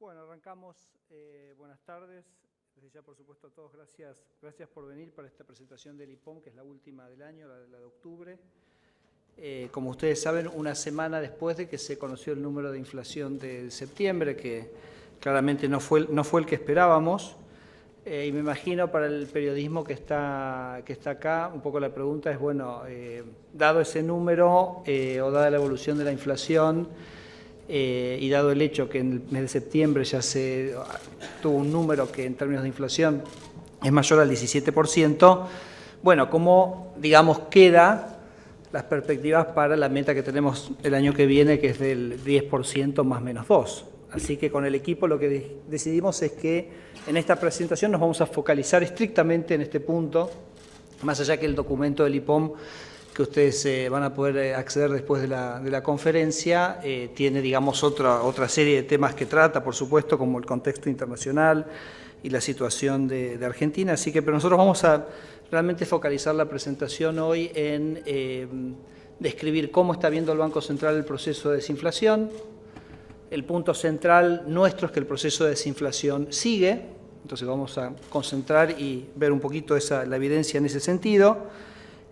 Bueno, arrancamos. Buenas tardes. Desde ya, por supuesto, a todos, gracias por venir para esta presentación del IPOM, que es la última del año, la de octubre. Como ustedes saben, una semana después de que se conoció el número de inflación de septiembre, que claramente no fue el que esperábamos. Y me imagino para el periodismo que está acá, un poco la pregunta es, bueno, dado ese número o dada la evolución de la inflación, y dado el hecho que en el mes de septiembre ya se tuvo un número que en términos de inflación es mayor al 17%, bueno, ¿cómo, digamos, queda las perspectivas para la meta que tenemos el año que viene, que es del 10% más menos 2? Así que con el equipo lo que decidimos es que en esta presentación nos vamos a focalizar estrictamente en este punto, más allá que el documento del IPOM que ustedes van a poder acceder después de la conferencia, tiene, digamos, otra serie de temas que trata, por supuesto, como el contexto internacional y la situación de Argentina. Así que, pero nosotros vamos a realmente focalizar la presentación hoy en describir cómo está viendo el Banco Central el proceso de desinflación. El punto central nuestro es que el proceso de desinflación sigue, entonces vamos a concentrar y ver un poquito la evidencia en ese sentido.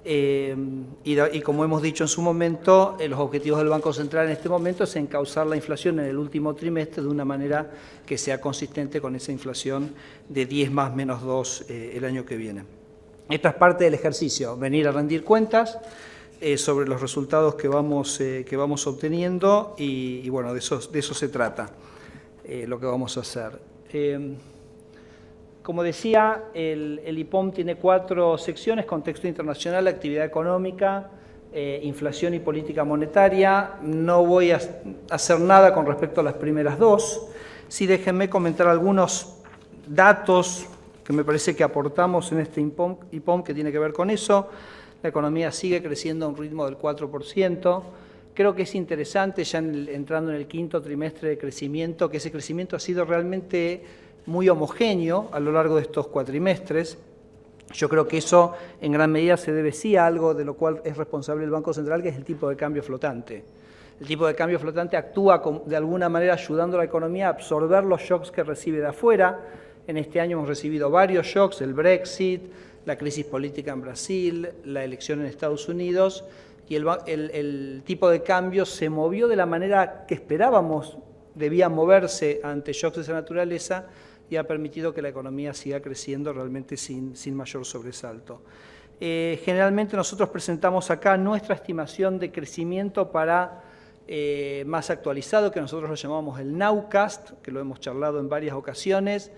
Y como hemos dicho en su momento, los objetivos del Banco Central en este momento es encauzar la inflación en el último trimestre de una manera que sea consistente con esa inflación de 10 más menos 2 el año que viene. Esta es parte del ejercicio, venir a rendir cuentas sobre los resultados que vamos obteniendo y bueno, de eso se trata lo que vamos a hacer. Como decía, el IPOM tiene 4 secciones: contexto internacional, actividad económica, inflación y política monetaria. No voy a hacer nada con respecto a las primeras 2. Sí, déjenme comentar algunos datos que me parece que aportamos en este IPOM que tiene que ver con eso. La economía sigue creciendo a un ritmo del 4%. Creo que es interesante, ya entrando en el quinto trimestre de crecimiento, que ese crecimiento ha sido realmente muy homogéneo a lo largo de estos cuatrimestres. Yo creo que eso en gran medida se debe sí a algo de lo cual es responsable el Banco Central, que es el tipo de cambio flotante. El tipo de cambio flotante actúa de alguna manera ayudando a la economía a absorber los shocks que recibe de afuera. En este año hemos recibido varios shocks: el Brexit, la crisis política en Brasil, la elección en Estados Unidos, y el tipo de cambio se movió de la manera que esperábamos debía moverse ante shocks de esa naturaleza, y ha permitido que la economía siga creciendo realmente sin mayor sobresalto. Generalmente nosotros presentamos acá nuestra estimación de crecimiento para más actualizado, que nosotros lo llamamos el Nowcast, que lo hemos charlado en varias ocasiones.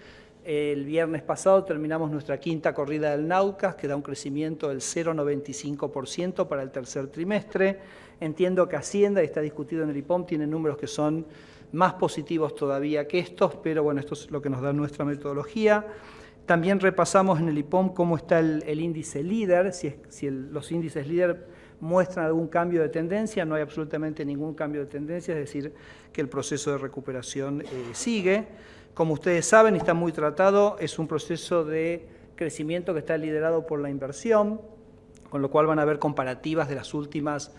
El viernes pasado terminamos nuestra quinta corrida del Nowcast, que da un crecimiento del 0,95% para el tercer trimestre. Entiendo que Hacienda, y está discutido en el IPOM, tiene números que son más positivos todavía que estos, pero bueno, esto es lo que nos da nuestra metodología. También repasamos en el IPOM cómo está el índice líder, los índices líder muestran algún cambio de tendencia. No hay absolutamente ningún cambio de tendencia, es decir, que el proceso de recuperación sigue. Como ustedes saben, y está muy tratado, es un proceso de crecimiento que está liderado por la inversión, con lo cual van a haber comparativas de las últimas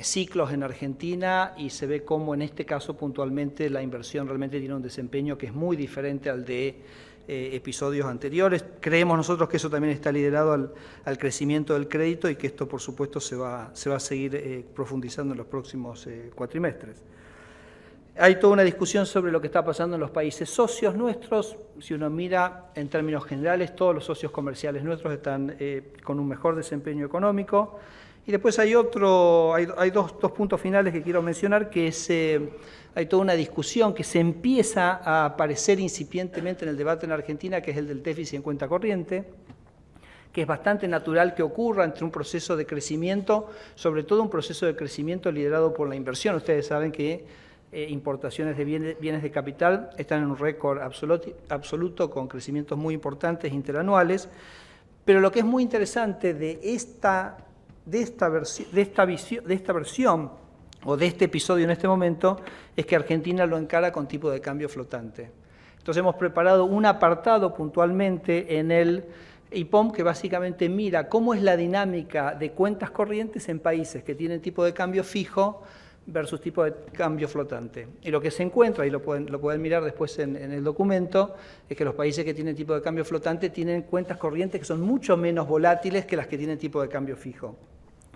ciclos en Argentina, y se ve cómo en este caso puntualmente la inversión realmente tiene un desempeño que es muy diferente al de episodios anteriores. Creemos nosotros que eso también está liderado al crecimiento del crédito, y que esto por supuesto se va a seguir profundizando en los próximos cuatrimestres. Hay toda una discusión sobre lo que está pasando en los países socios nuestros. Si uno mira en términos generales, todos los socios comerciales nuestros están con un mejor desempeño económico. Y después hay dos puntos finales que quiero mencionar, que es, hay toda una discusión que se empieza a aparecer incipientemente en el debate en Argentina, que es el del déficit en cuenta corriente, que es bastante natural que ocurra entre un proceso de crecimiento, sobre todo un proceso de crecimiento liderado por la inversión. Ustedes saben que importaciones de bienes de capital están en un récord absoluto con crecimientos muy importantes interanuales, pero lo que es muy interesante de esta versión o de este episodio en este momento es que Argentina lo encara con tipo de cambio flotante. Entonces hemos preparado un apartado puntualmente en el IPOM que básicamente mira cómo es la dinámica de cuentas corrientes en países que tienen tipo de cambio fijo versus tipo de cambio flotante. Y lo que se encuentra, y lo pueden mirar después en el documento, es que los países que tienen tipo de cambio flotante tienen cuentas corrientes que son mucho menos volátiles que las que tienen tipo de cambio fijo.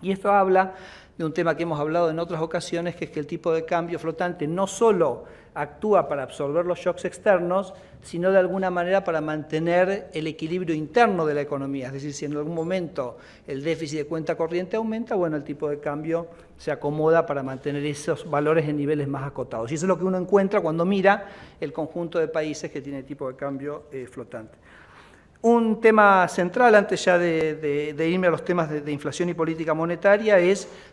Y esto habla de un tema que hemos hablado en otras ocasiones, que es que el tipo de cambio flotante no solo actúa para absorber los shocks externos, sino de alguna manera para mantener el equilibrio interno de la economía. Es decir, si en algún momento el déficit de cuenta corriente aumenta, bueno, el tipo de cambio se acomoda para mantener esos valores en niveles más acotados. Y eso es lo que uno encuentra cuando mira el conjunto de países que tiene tipo de cambio flotante. Un tema central, antes ya de irme a los temas de inflación y política monetaria,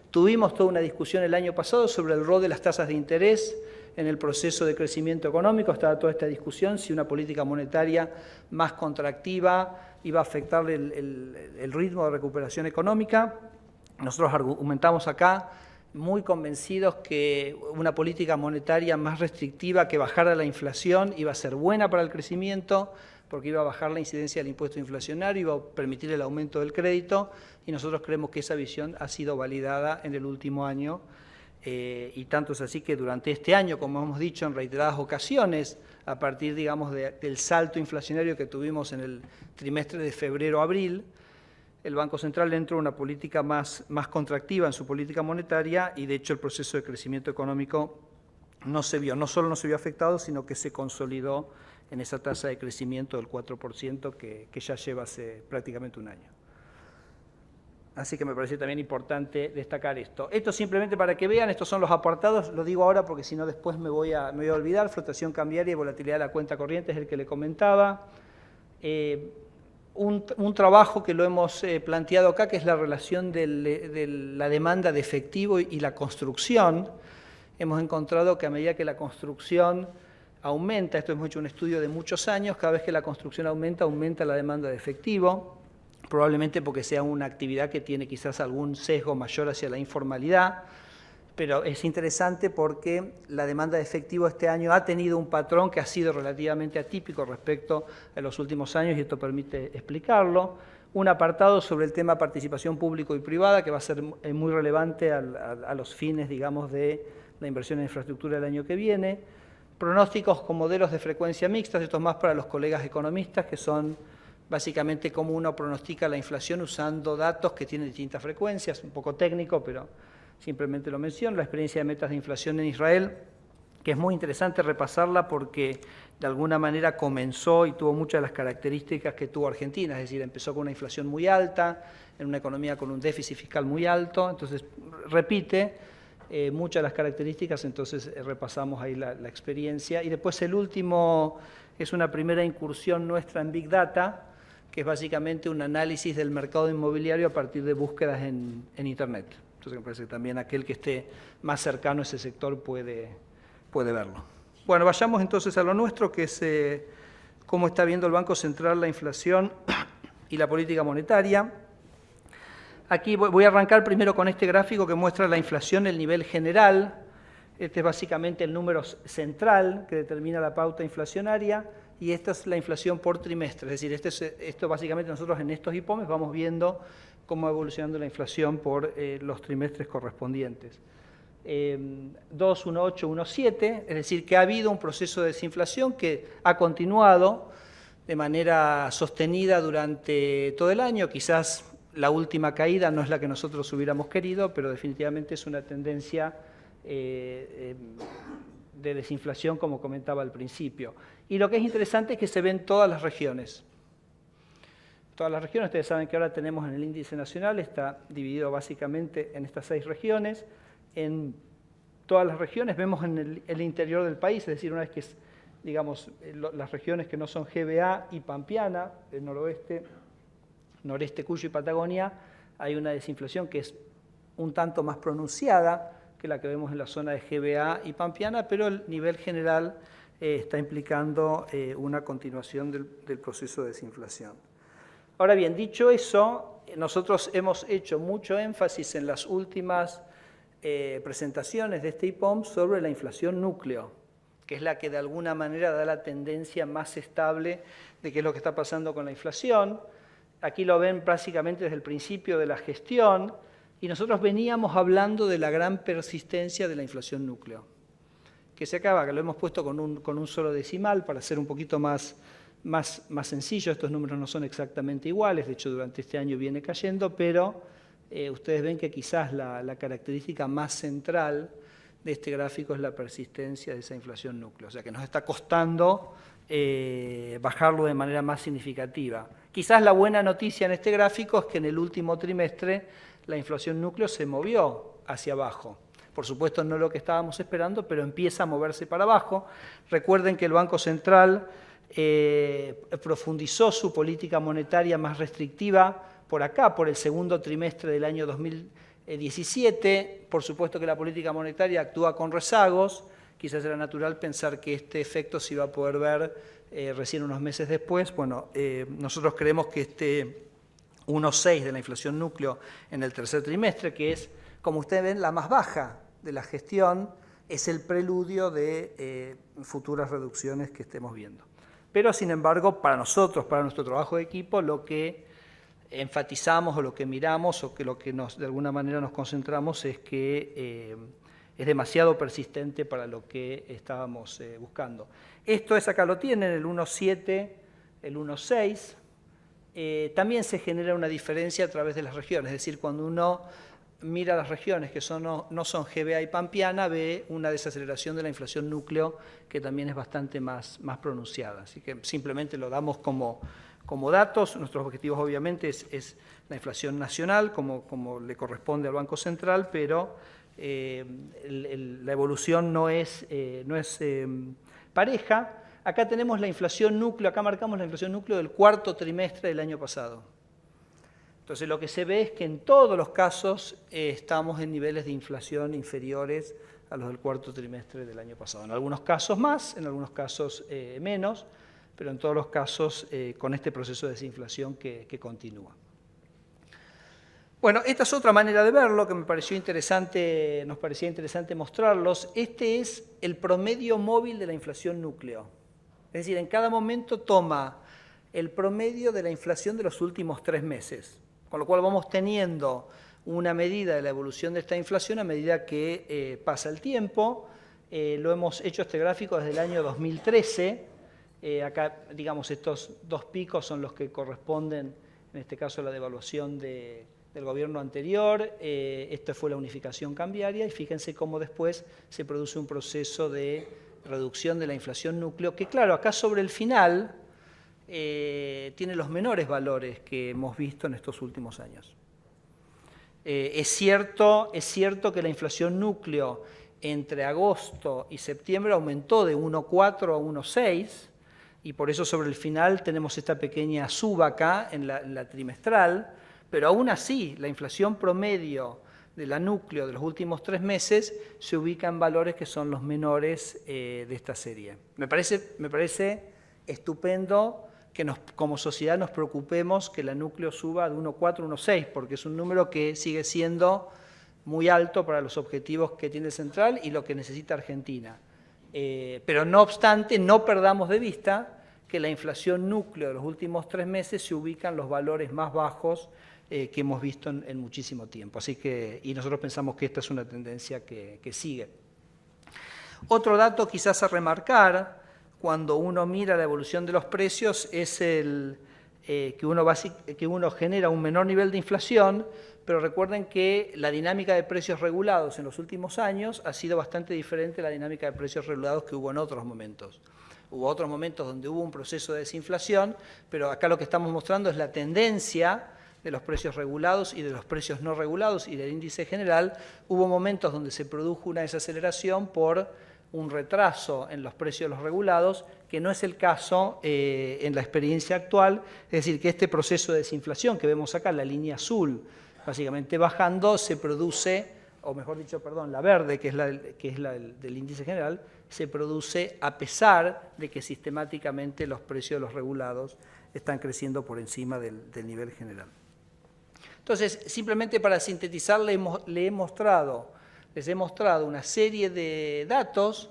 tuvimos toda una discusión el año pasado sobre el rol de las tasas de interés en el proceso de crecimiento económico. Estaba toda esta discusión si una política monetaria más contractiva iba a afectar el ritmo de recuperación económica. Nosotros argumentamos acá muy convencidos que una política monetaria más restrictiva que bajara la inflación iba a ser buena para el crecimiento, porque iba a bajar la incidencia del impuesto inflacionario, iba a permitir el aumento del crédito, y nosotros creemos que esa visión ha sido validada en el último año, y tanto es así que durante este año, como hemos dicho en reiteradas ocasiones, a partir, digamos, del salto inflacionario que tuvimos en el trimestre de febrero-abril, el Banco Central entró en una política más contractiva en su política monetaria, y de hecho el proceso de crecimiento económico no solo no se vio afectado, sino que se consolidó en esa tasa de crecimiento del 4% que ya lleva hace prácticamente un año. Así que me parece también importante destacar esto. Esto simplemente para que vean, estos son los apartados, lo digo ahora porque si no después me voy a olvidar. Flotación cambiaria y volatilidad de la cuenta corriente es el que le comentaba. Un trabajo que lo hemos planteado acá, que es la relación de la demanda de efectivo y la construcción. Hemos encontrado que a medida que la construcción aumenta, esto hemos hecho un estudio de muchos años, cada vez que la construcción aumenta la demanda de efectivo, probablemente porque sea una actividad que tiene quizás algún sesgo mayor hacia la informalidad, pero es interesante porque la demanda de efectivo este año ha tenido un patrón que ha sido relativamente atípico respecto a los últimos años, y esto permite explicarlo. Un apartado sobre el tema participación público y privada, que va a ser muy relevante a los fines, digamos, de la inversión en infraestructura el año que viene. Pronósticos con modelos de frecuencia mixtas, esto es más para los colegas economistas, que son básicamente cómo uno pronostica la inflación usando datos que tienen distintas frecuencias, un poco técnico, pero simplemente lo menciono. La experiencia de metas de inflación en Israel, que es muy interesante repasarla porque de alguna manera comenzó y tuvo muchas de las características que tuvo Argentina, es decir, empezó con una inflación muy alta, en una economía con un déficit fiscal muy alto, entonces repite muchas de las características, entonces repasamos ahí la experiencia. Y después el último es una primera incursión nuestra en Big Data, que es básicamente un análisis del mercado inmobiliario a partir de búsquedas en Internet. Entonces me parece que también aquel que esté más cercano a ese sector puede verlo. Bueno, vayamos entonces a lo nuestro, que es cómo está viendo el Banco Central la inflación y la política monetaria. Aquí voy a arrancar primero con este gráfico que muestra la inflación, el nivel general. Este es básicamente el número central que determina la pauta inflacionaria, y esta es la inflación por trimestre. Es decir, esto básicamente nosotros en estos IPOMES vamos viendo cómo va evolucionando la inflación por los trimestres correspondientes. 2, 1, 8, 1, 7, es decir, que ha habido un proceso de desinflación que ha continuado de manera sostenida durante todo el año. Quizás la última caída no es la que nosotros hubiéramos querido, pero definitivamente es una tendencia de desinflación, como comentaba al principio. Y lo que es interesante es que se ven todas las regiones. Todas las regiones, ustedes saben que ahora tenemos en el índice nacional, está dividido básicamente en estas 6 regiones. En todas las regiones vemos en el interior del país, es decir, una vez que, digamos, las regiones que no son GBA y Pampeana, el noroeste, noreste, Cuyo y Patagonia, hay una desinflación que es un tanto más pronunciada que la que vemos en la zona de GBA y Pampeana, pero el nivel general está implicando una continuación del proceso de desinflación. Ahora bien, dicho eso, nosotros hemos hecho mucho énfasis en las últimas presentaciones de este IPOM sobre la inflación núcleo, que es la que de alguna manera da la tendencia más estable de qué es lo que está pasando con la inflación. Aquí lo ven básicamente desde el principio de la gestión, y nosotros veníamos hablando de la gran persistencia de la inflación núcleo, que se acaba, que lo hemos puesto con un solo decimal para ser un poquito más sencillo. Estos números no son exactamente iguales, de hecho durante este año viene cayendo, pero ustedes ven que quizás la característica más central de este gráfico es la persistencia de esa inflación núcleo, o sea que nos está costando bajarlo de manera más significativa. Quizás la buena noticia en este gráfico es que en el último trimestre la inflación núcleo se movió hacia abajo. Por supuesto no lo que estábamos esperando, pero empieza a moverse para abajo. Recuerden que el Banco Central profundizó su política monetaria más restrictiva por acá, por el segundo trimestre del año 2017. Por supuesto que la política monetaria actúa con rezagos. Quizás era natural pensar que este efecto se iba a poder ver recién unos meses después. Bueno, nosotros creemos que este 1,6 de la inflación núcleo en el tercer trimestre, que es, como ustedes ven, la más baja de la gestión, es el preludio de futuras reducciones que estemos viendo. Pero, sin embargo, para nosotros, para nuestro trabajo de equipo, lo que enfatizamos o lo que miramos o que lo que de alguna manera nos concentramos es que es demasiado persistente para lo que estábamos buscando. Esto es, acá lo tienen, el 1,7, el 1,6. También se genera una diferencia a través de las regiones, es decir, cuando uno mira las regiones que no son GBA y Pampeana, ve una desaceleración de la inflación núcleo que también es bastante más pronunciada. Así que simplemente lo damos como datos. Nuestros objetivos obviamente es la inflación nacional, como le corresponde al Banco Central, pero la evolución no es pareja. Acá tenemos la inflación núcleo, acá marcamos la inflación núcleo del cuarto trimestre del año pasado. Entonces lo que se ve es que en todos los casos estamos en niveles de inflación inferiores a los del cuarto trimestre del año pasado. En algunos casos más, en algunos casos menos, pero en todos los casos con este proceso de desinflación que continúa. Bueno, esta es otra manera de verlo que nos parecía interesante mostrarlos. Este es el promedio móvil de la inflación núcleo. Es decir, en cada momento toma el promedio de la inflación de los últimos 3 meses. Con lo cual vamos teniendo una medida de la evolución de esta inflación a medida que pasa el tiempo. Lo hemos hecho este gráfico desde el año 2013. Acá, digamos, estos 2 picos son los que corresponden, en este caso, a la devaluación del gobierno anterior. Esta fue la unificación cambiaria y fíjense cómo después se produce un proceso de reducción de la inflación núcleo, que claro, acá sobre el final tiene los menores valores que hemos visto en estos últimos años. Es cierto que la inflación núcleo entre agosto y septiembre aumentó de 1,4 a 1,6 y por eso sobre el final tenemos esta pequeña suba acá en la trimestral, pero aún así la inflación promedio de la núcleo de los últimos 3 meses se ubica en valores que son los menores de esta serie. Me parece estupendo que como sociedad nos preocupemos que la núcleo suba de 1,4 a 1,6, porque es un número que sigue siendo muy alto para los objetivos que tiene el Central y lo que necesita Argentina. Pero no obstante, no perdamos de vista que la inflación núcleo de los últimos 3 meses se ubica en los valores más bajos que hemos visto en muchísimo tiempo. Así que, y nosotros pensamos que esta es una tendencia que sigue. Otro dato quizás a remarcar, cuando uno mira la evolución de los precios, es que uno genera un menor nivel de inflación, pero recuerden que la dinámica de precios regulados en los últimos años ha sido bastante diferente a la dinámica de precios regulados que hubo en otros momentos. Hubo otros momentos donde hubo un proceso de desinflación, pero acá lo que estamos mostrando es la tendencia de los precios regulados y de los precios no regulados y del índice general. Hubo momentos donde se produjo una desaceleración por un retraso en los precios de los regulados, que no es el caso en la experiencia actual, es decir, que este proceso de desinflación que vemos acá, la línea azul, básicamente bajando, se produce, o mejor dicho, perdón, la verde, que es la del índice general, se produce a pesar de que sistemáticamente los precios de los regulados están creciendo por encima del nivel general. Entonces, simplemente para sintetizar, les he mostrado una serie de datos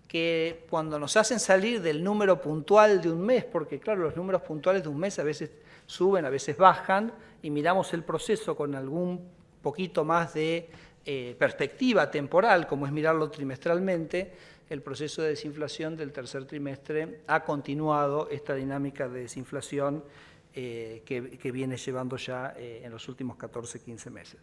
que cuando nos hacen salir del número puntual de un mes, porque claro, los números puntuales de un mes a veces suben, a veces bajan, y miramos el proceso con algún poquito más de perspectiva temporal, como es mirarlo trimestralmente, el proceso de desinflación del tercer trimestre ha continuado esta dinámica de desinflación que viene llevando ya en los últimos 14-15 meses.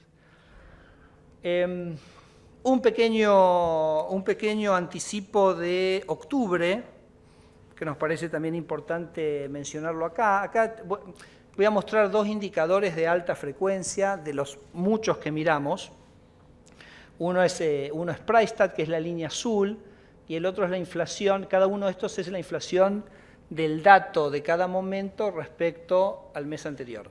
Un pequeño anticipo de octubre, que nos parece también importante mencionarlo acá. Acá voy a mostrar dos indicadores de alta frecuencia de los muchos que miramos. Uno es PriceStat, que es la línea azul, y el otro es la inflación. Cada uno de estos es la inflación del dato de cada momento respecto al mes anterior.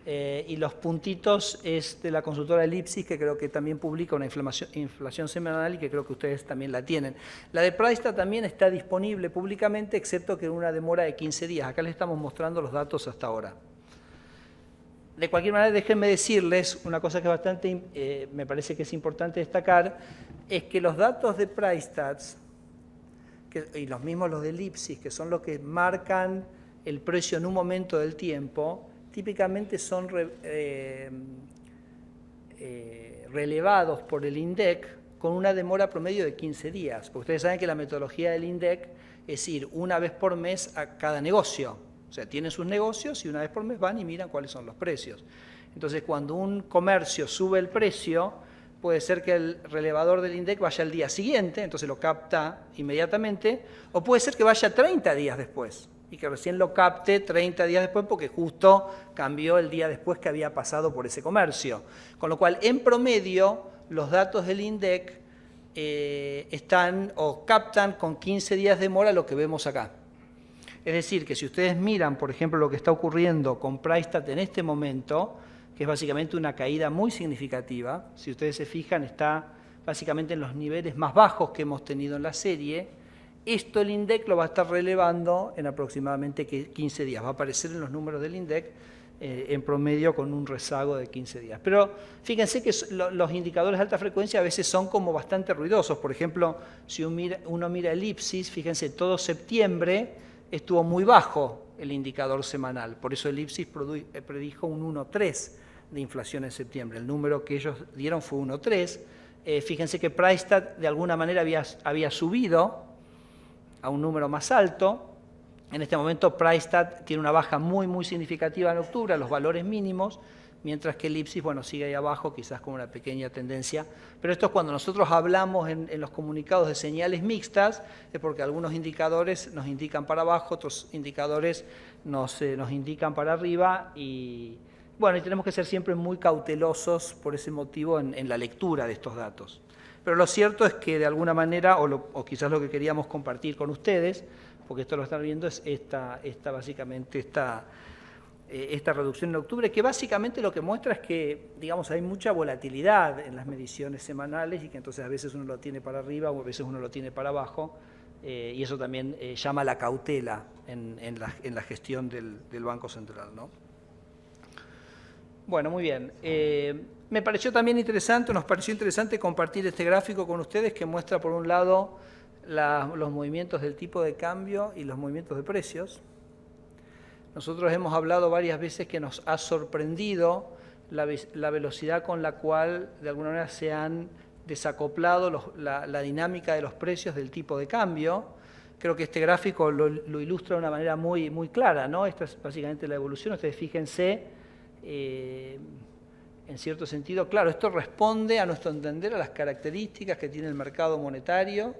Y los puntitos es de la consultora Ellipsis, que creo que también publica una inflación semanal y que creo que ustedes también la tienen. La de PriceStat también está disponible públicamente, excepto que una demora de 15 días. Acá les estamos mostrando los datos hasta ahora. De cualquier manera, déjenme decirles una cosa que bastante, me parece que es importante destacar, es que los datos de PriceStat y los mismos los de Ellipsis, que son los que marcan el precio en un momento del tiempo, típicamente son relevados por el INDEC con una demora promedio de 15 días. Porque ustedes saben que la metodología del INDEC es ir una vez por mes a cada negocio. O sea, tienen sus negocios y una vez por mes van y miran cuáles son los precios. Entonces, cuando un comercio sube el precio, puede ser que el relevador del INDEC vaya al día siguiente, entonces lo capta inmediatamente, o puede ser que vaya 30 días después y que recién lo capte 30 días después porque justo cambió el día después que había pasado por ese comercio. Con lo cual, en promedio, los datos del INDEC están o captan con 15 días de demora lo que vemos acá. Es decir, que si ustedes miran, por ejemplo, lo que está ocurriendo con PriceStat en este momento, que es básicamente una caída muy significativa, si ustedes se fijan, está básicamente en los niveles más bajos que hemos tenido en la serie. Esto el INDEC lo va a estar relevando en aproximadamente 15 días. Va a aparecer en los números del INDEC en promedio con un rezago de 15 días. Pero fíjense que los indicadores de alta frecuencia a veces son como bastante ruidosos. Por ejemplo, si uno mira Ellipsis, fíjense, todo septiembre estuvo muy bajo el indicador semanal. Por eso Ellipsis predijo un 1,3 de inflación en septiembre. El número que ellos dieron fue 1,3. Fíjense que PriceStat de alguna manera había subido a un número más alto. En este momento PriceStat tiene una baja muy significativa en octubre a los valores mínimos, mientras que Ellipsis, bueno, sigue ahí abajo, quizás con una pequeña tendencia. Pero esto es cuando nosotros hablamos en los comunicados de señales mixtas, es porque algunos indicadores nos indican para abajo, otros indicadores nos indican para arriba, y bueno, y tenemos que ser siempre muy cautelosos por ese motivo en la lectura de estos datos. Pero lo cierto es que de alguna manera, o quizás lo que queríamos compartir con ustedes, porque esto lo están viendo, es básicamente esta reducción en octubre, que básicamente lo que muestra es que, digamos, hay mucha volatilidad en las mediciones semanales y que entonces a veces uno lo tiene para arriba o a veces uno lo tiene para abajo, y eso también llama la cautela en la gestión del Banco Central, ¿no? Bueno, muy bien. Me pareció también interesante, nos pareció interesante compartir este gráfico con ustedes que muestra, por un lado, los movimientos del tipo de cambio y los movimientos de precios. Nosotros hemos hablado varias veces que nos ha sorprendido la velocidad con la cual, de alguna manera, se han desacoplado la dinámica de los precios del tipo de cambio. Creo que este gráfico lo ilustra de una manera muy clara, ¿no? Esta es básicamente la evolución. Ustedes fíjense, en cierto sentido, claro, esto responde a nuestro entender a las características que tiene el mercado monetario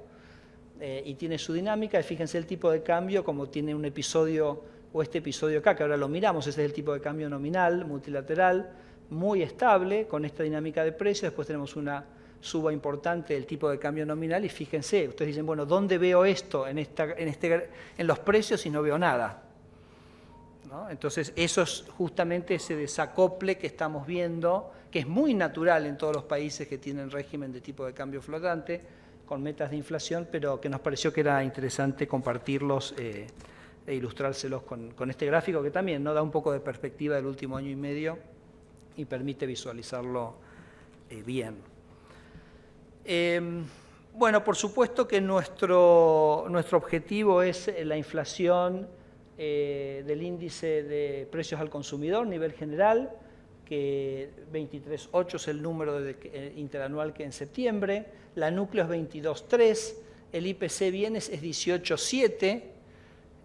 y tiene su dinámica. Y fíjense el tipo de cambio como tiene un episodio, o este episodio acá, que ahora lo miramos, ese es el tipo de cambio nominal, multilateral, muy estable, con esta dinámica de precios. Después tenemos una suba importante del tipo de cambio nominal y fíjense, ustedes dicen, bueno, ¿dónde veo esto en los precios? Y no veo nada, ¿no? Entonces, eso es justamente ese desacople que estamos viendo, que es muy natural en todos los países que tienen régimen de tipo de cambio flotante, con metas de inflación, pero que nos pareció que era interesante compartirlos e ilustrárselos con este gráfico, que también nos da un poco de perspectiva del último año y medio y permite visualizarlo bien. Bueno, por supuesto que nuestro objetivo es la inflación del índice de precios al consumidor a nivel general. que 23,8 es el número interanual que en septiembre, la núcleo es 22,3, el IPC bienes es 18,7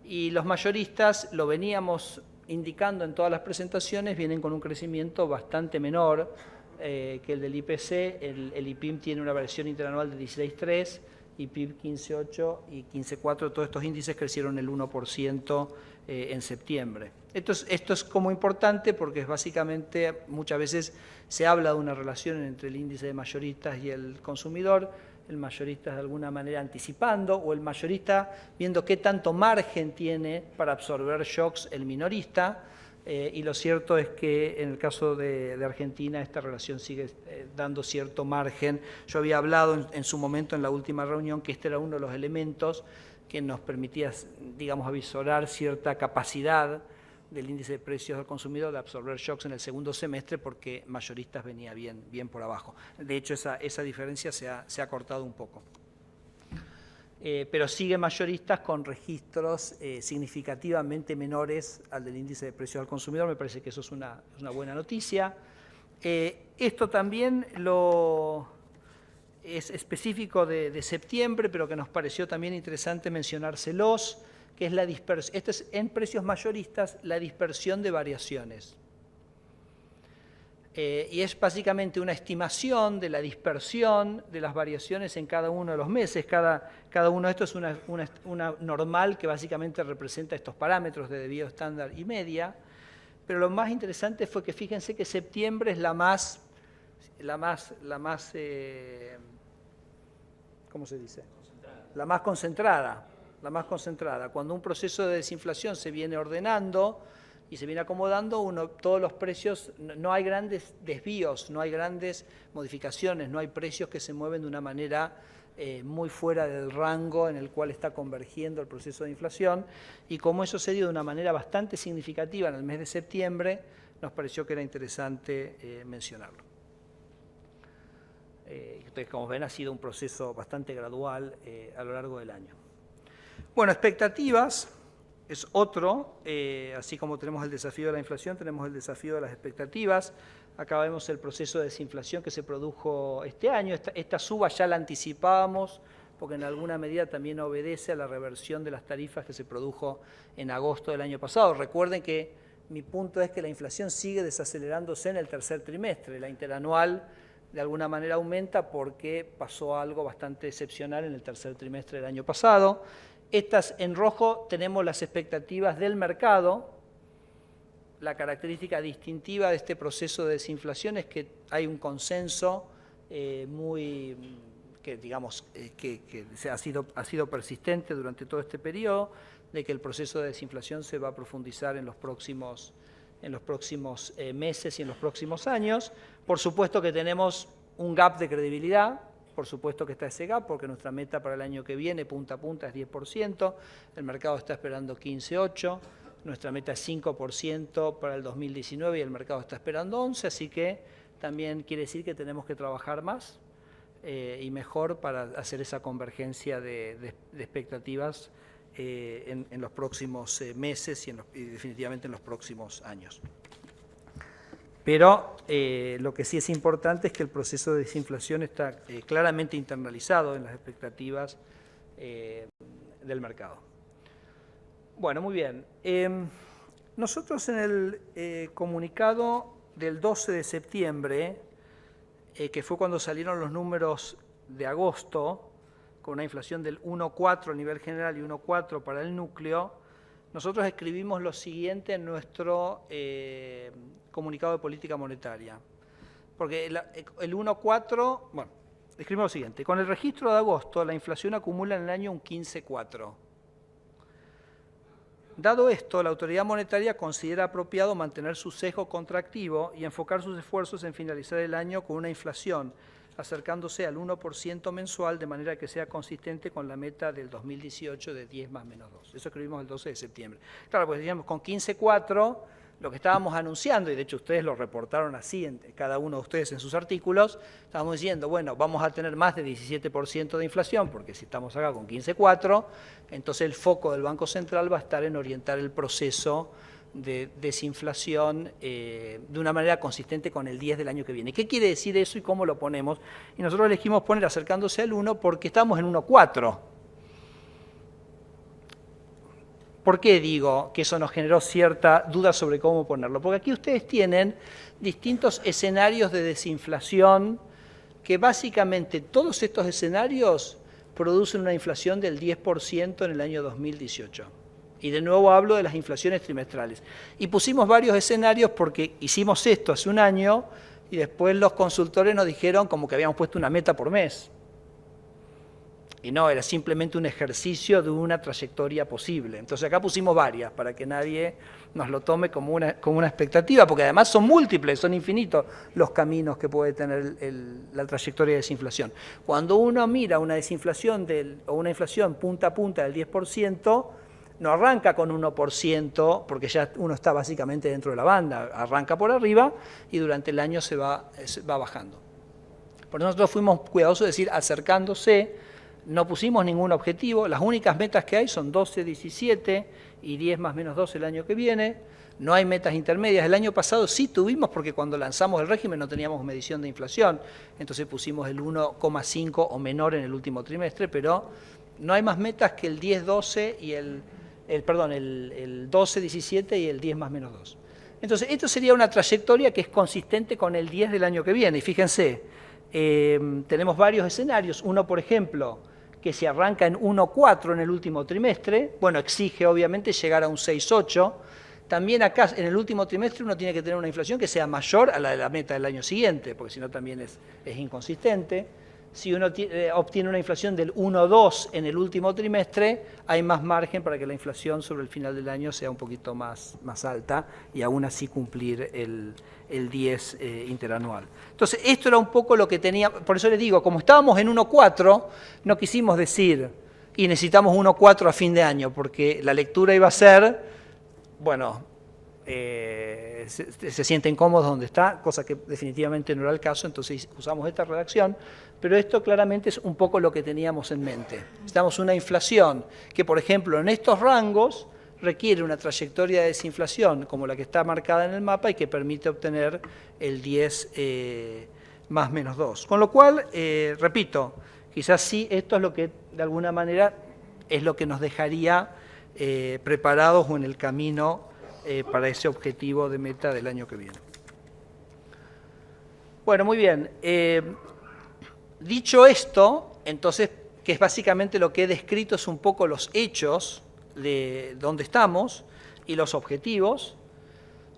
y los mayoristas, lo veníamos indicando en todas las presentaciones, vienen con un crecimiento bastante menor que el del IPC. El IPIM tiene una variación interanual de 16,3, IPIB 15,8 y 15,4, todos estos índices crecieron el 1% en septiembre. Esto es como importante porque es básicamente, muchas veces se habla de una relación entre el índice de mayoristas y el consumidor, el mayorista de alguna manera anticipando, o el mayorista viendo qué tanto margen tiene para absorber shocks el minorista, y lo cierto es que en el caso de Argentina esta relación sigue dando cierto margen. Yo había hablado en su momento en la última reunión que este era uno de los elementos que nos permitía, digamos, avisorar cierta capacidad del índice de precios al consumidor de absorber shocks en el segundo semestre, porque mayoristas venía bien por abajo. De hecho, esa diferencia se ha cortado un poco. Pero sigue mayoristas con registros significativamente menores al del índice de precios al consumidor. Me parece que eso es una buena noticia. Esto también es específico de septiembre, pero que nos pareció también interesante mencionárselos, que es la dispersión. Esto es en precios mayoristas, la dispersión de variaciones. Y es básicamente una estimación de la dispersión de las variaciones en cada uno de los meses. Cada uno de estos es una normal que básicamente representa estos parámetros de desvío estándar y media. Pero lo más interesante fue que fíjense que septiembre es la más ¿cómo se dice? La más concentrada. Cuando un proceso de desinflación se viene ordenando y se viene acomodando, todos los precios, no hay grandes desvíos, no hay grandes modificaciones, no hay precios que se mueven de una manera muy fuera del rango en el cual está convergiendo el proceso de inflación, y como eso se dio de una manera bastante significativa en el mes de septiembre, nos pareció que era interesante mencionarlo. Entonces, como ven, ha sido un proceso bastante gradual a lo largo del año. Bueno, expectativas es otro, así como tenemos el desafío de la inflación, tenemos el desafío de las expectativas. Acá vemos el proceso de desinflación que se produjo este año. Esta suba ya la anticipábamos, porque en alguna medida también obedece a la reversión de las tarifas que se produjo en agosto del año pasado. Recuerden que mi punto es que la inflación sigue desacelerándose en el tercer trimestre. La interanual de alguna manera aumenta porque pasó algo bastante excepcional en el tercer trimestre del año pasado. Estas en rojo tenemos las expectativas del mercado. La característica distintiva de este proceso de desinflación es que hay un consenso que ha sido persistente durante todo este periodo, de que el proceso de desinflación se va a profundizar en los próximos meses y en los próximos años. Por supuesto que tenemos un gap de credibilidad. Por supuesto que está ese gap, porque nuestra meta para el año que viene, punta a punta, es 10%, el mercado está esperando 15,8%, nuestra meta es 5% para el 2019 y el mercado está esperando 11%, así que también quiere decir que tenemos que trabajar más y mejor para hacer esa convergencia de expectativas en los próximos meses y definitivamente en los próximos años. Pero lo que sí es importante es que el proceso de desinflación está claramente internalizado en las expectativas del mercado. Bueno, muy bien. Nosotros en el comunicado del 12 de septiembre, que fue cuando salieron los números de agosto, con una inflación del 1,4 a nivel general y 1,4 para el núcleo, nosotros escribimos lo siguiente en nuestro comunicado de política monetaria. Porque el 1,4, bueno, escribimos lo siguiente: con el registro de agosto, la inflación acumula en el año un 15,4. Dado esto, la autoridad monetaria considera apropiado mantener su sesgo contractivo y enfocar sus esfuerzos en finalizar el año con una inflación acercándose al 1% mensual, de manera que sea consistente con la meta del 2018 de 10 más menos 2. Eso escribimos el 12 de septiembre. Claro, pues decíamos con 15,4, lo que estábamos anunciando, y de hecho ustedes lo reportaron así, cada uno de ustedes en sus artículos, estábamos diciendo, bueno, vamos a tener más de 17% de inflación, porque si estamos acá con 15,4, entonces el foco del Banco Central va a estar en orientar el proceso de desinflación de una manera consistente con el 10 del año que viene. ¿Qué quiere decir eso y cómo lo ponemos? Y nosotros elegimos poner acercándose al 1 porque estamos en 1,4. ¿Por qué digo que eso nos generó cierta duda sobre cómo ponerlo? Porque aquí ustedes tienen distintos escenarios de desinflación que básicamente todos estos escenarios producen una inflación del 10% en el año 2018. Y de nuevo hablo de las inflaciones trimestrales. Y pusimos varios escenarios porque hicimos esto hace un año y después los consultores nos dijeron como que habíamos puesto una meta por mes. Y no, era simplemente un ejercicio de una trayectoria posible. Entonces acá pusimos varias para que nadie nos lo tome como una expectativa, porque además son múltiples, son infinitos los caminos que puede tener la trayectoria de desinflación. Cuando uno mira una desinflación o una inflación punta a punta del 10%, no arranca con 1%, porque ya uno está básicamente dentro de la banda, arranca por arriba y durante el año se va bajando. Por eso nosotros fuimos cuidadosos de decir acercándose. No pusimos ningún objetivo, las únicas metas que hay son 12, 17 y 10 más menos 2 el año que viene. No hay metas intermedias. El año pasado sí tuvimos porque cuando lanzamos el régimen no teníamos medición de inflación, entonces pusimos el 1,5 o menor en el último trimestre, pero no hay más metas que el 10, 12 y el 12, 17 y el 10 más menos 2. Entonces esto sería una trayectoria que es consistente con el 10 del año que viene. Y fíjense, tenemos varios escenarios. Uno, por ejemplo, que se arranca en 1,4 en el último trimestre, bueno, exige obviamente llegar a un 6,8. También acá en el último trimestre uno tiene que tener una inflación que sea mayor a la de la meta del año siguiente, porque si no también es inconsistente. Si uno obtiene una inflación del 1,2 en el último trimestre, hay más margen para que la inflación sobre el final del año sea un poquito más alta y aún así cumplir el 10 interanual. Entonces, esto era un poco lo que tenía, por eso les digo, como estábamos en 1,4, no quisimos decir, y necesitamos 1,4 a fin de año, porque la lectura iba a ser, bueno, se sienten cómodos donde está, cosa que definitivamente no era el caso, entonces usamos esta redacción, pero esto claramente es un poco lo que teníamos en mente. Necesitamos una inflación que, por ejemplo, en estos rangos requiere una trayectoria de desinflación como la que está marcada en el mapa y que permite obtener el 10 más menos 2. Con lo cual, repito, quizás sí esto es lo que de alguna manera es lo que nos dejaría preparados o en el camino para ese objetivo de meta del año que viene. Bueno, muy bien. Dicho esto, entonces, que es básicamente lo que he descrito, es un poco los hechos de dónde estamos y los objetivos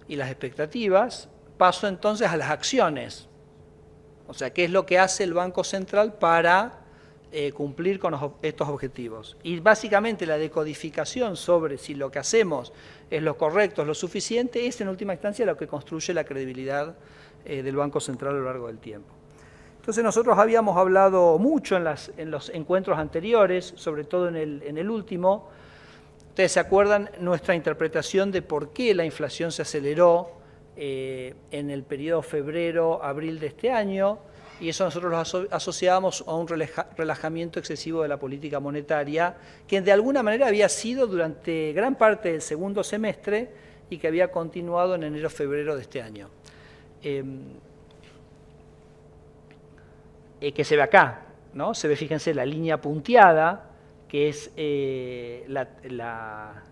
y las expectativas, paso entonces a las acciones. O sea, ¿qué es lo que hace el Banco Central para cumplir con estos objetivos? Y básicamente la decodificación sobre si lo que hacemos es lo correcto, es lo suficiente, es en última instancia lo que construye la credibilidad del Banco Central a lo largo del tiempo. Entonces nosotros habíamos hablado mucho en los encuentros anteriores, sobre todo en el último. Ustedes se acuerdan nuestra interpretación de por qué la inflación se aceleró en el periodo febrero-abril de este año, y eso nosotros lo asociábamos a un relajamiento excesivo de la política monetaria, que de alguna manera había sido durante gran parte del segundo semestre y que había continuado en enero-febrero de este año. Que se ve acá, ¿no? Se ve, fíjense, la línea punteada, que es la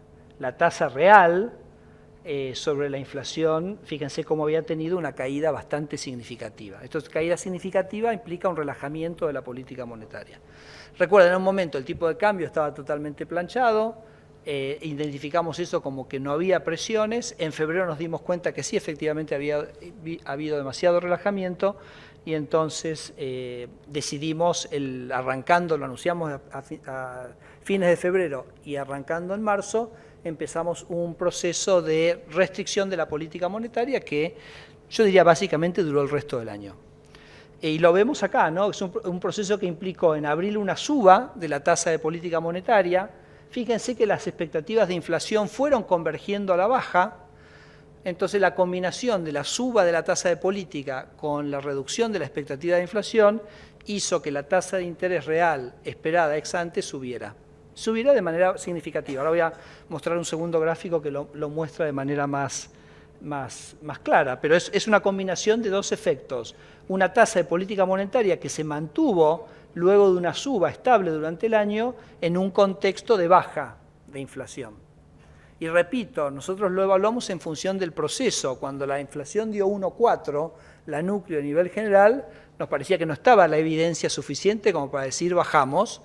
tasa real sobre la inflación. Fíjense cómo había tenido una caída bastante significativa. Esta caída significativa implica un relajamiento de la política monetaria. Recuerden, en un momento el tipo de cambio estaba totalmente planchado, identificamos eso como que no había presiones. En febrero nos dimos cuenta que sí, efectivamente había habido demasiado relajamiento, y entonces decidimos, arrancando, lo anunciamos a fines de febrero y arrancando en marzo, empezamos un proceso de restricción de la política monetaria que yo diría básicamente duró el resto del año. Y lo vemos acá, ¿no? Es un proceso que implicó en abril una suba de la tasa de política monetaria. Fíjense que las expectativas de inflación fueron convergiendo a la baja. Entonces la combinación de la suba de la tasa de política con la reducción de la expectativa de inflación hizo que la tasa de interés real esperada ex ante subiera. subirá de manera significativa. Ahora voy a mostrar un segundo gráfico que lo muestra de manera más clara, pero es una combinación de dos efectos. Una tasa de política monetaria que se mantuvo luego de una suba estable durante el año en un contexto de baja de inflación. Y repito, nosotros lo evaluamos en función del proceso. Cuando la inflación dio 1,4, la núcleo a nivel general, nos parecía que no estaba la evidencia suficiente como para decir bajamos.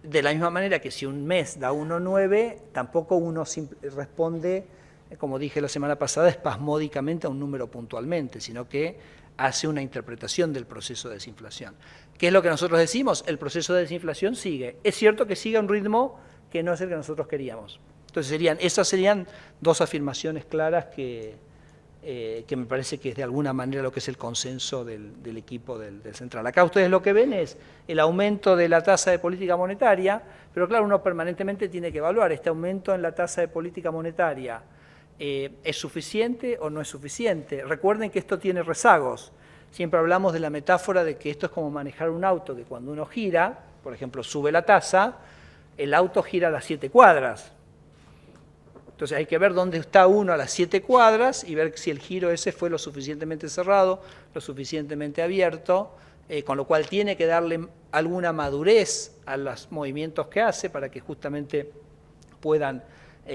De la misma manera que si un mes da 1,9, tampoco uno responde, como dije la semana pasada, espasmódicamente a un número puntualmente, sino que hace una interpretación del proceso de desinflación. ¿Qué es lo que nosotros decimos? El proceso de desinflación sigue. Es cierto que sigue a un ritmo que no es el que nosotros queríamos. Entonces esas serían dos afirmaciones claras que me parece que es de alguna manera lo que es el consenso del equipo del Central. Acá ustedes lo que ven es el aumento de la tasa de política monetaria, pero claro, uno permanentemente tiene que evaluar este aumento en la tasa de política monetaria. ¿Es suficiente o no es suficiente? Recuerden que esto tiene rezagos. Siempre hablamos de la metáfora de que esto es como manejar un auto, que cuando uno gira, por ejemplo, sube la tasa, el auto gira a las 7 cuadras. Entonces hay que ver dónde está uno a las 7 cuadras y ver si el giro ese fue lo suficientemente cerrado, lo suficientemente abierto, con lo cual tiene que darle alguna madurez a los movimientos que hace para que justamente puedan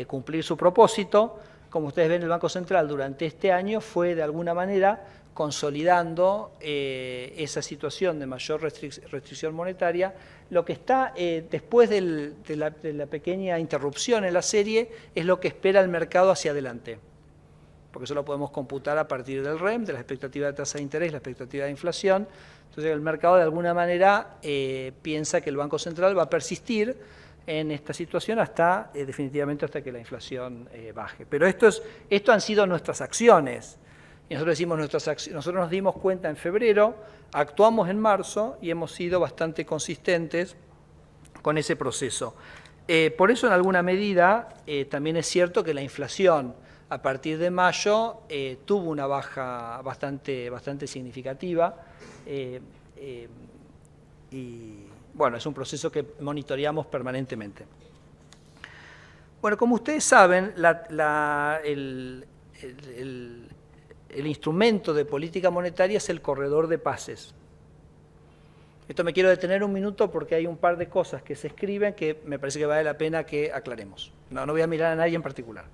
cumplir su propósito. Como ustedes ven, el Banco Central durante este año fue de alguna manera consolidando esa situación de mayor restricción monetaria. Lo que está después de la pequeña interrupción en la serie es lo que espera el mercado hacia adelante, porque eso lo podemos computar a partir del REM, de la expectativa de tasa de interés, la expectativa de inflación. Entonces el mercado de alguna manera piensa que el Banco Central va a persistir en esta situación hasta definitivamente hasta que la inflación baje. Pero esto han sido nuestras acciones. Y nosotros decimos nosotros nos dimos cuenta en febrero, actuamos en marzo y hemos sido bastante consistentes con ese proceso. Por eso, en alguna medida, también es cierto que la inflación a partir de mayo tuvo una baja bastante significativa y bueno, es un proceso que monitoreamos permanentemente. Bueno, como ustedes saben, el instrumento de política monetaria es el corredor de pases. Esto me quiero detener un minuto porque hay un par de cosas que se escriben que me parece que vale la pena que aclaremos. No voy a mirar a nadie en particular.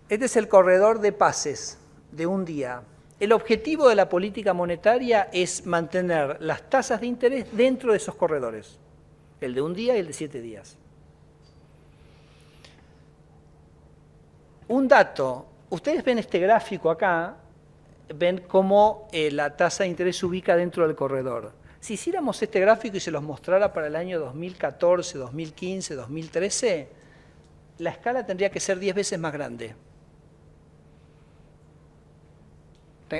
Este es el corredor de pases de un día. El objetivo de la política monetaria es mantener las tasas de interés dentro de esos corredores, el de un día y el de 7 días. Un dato. Ustedes ven este gráfico acá, ven cómo la tasa de interés se ubica dentro del corredor. Si hiciéramos este gráfico y se los mostrara para el año 2014, 2015, 2013, la escala tendría que ser 10 veces más grande.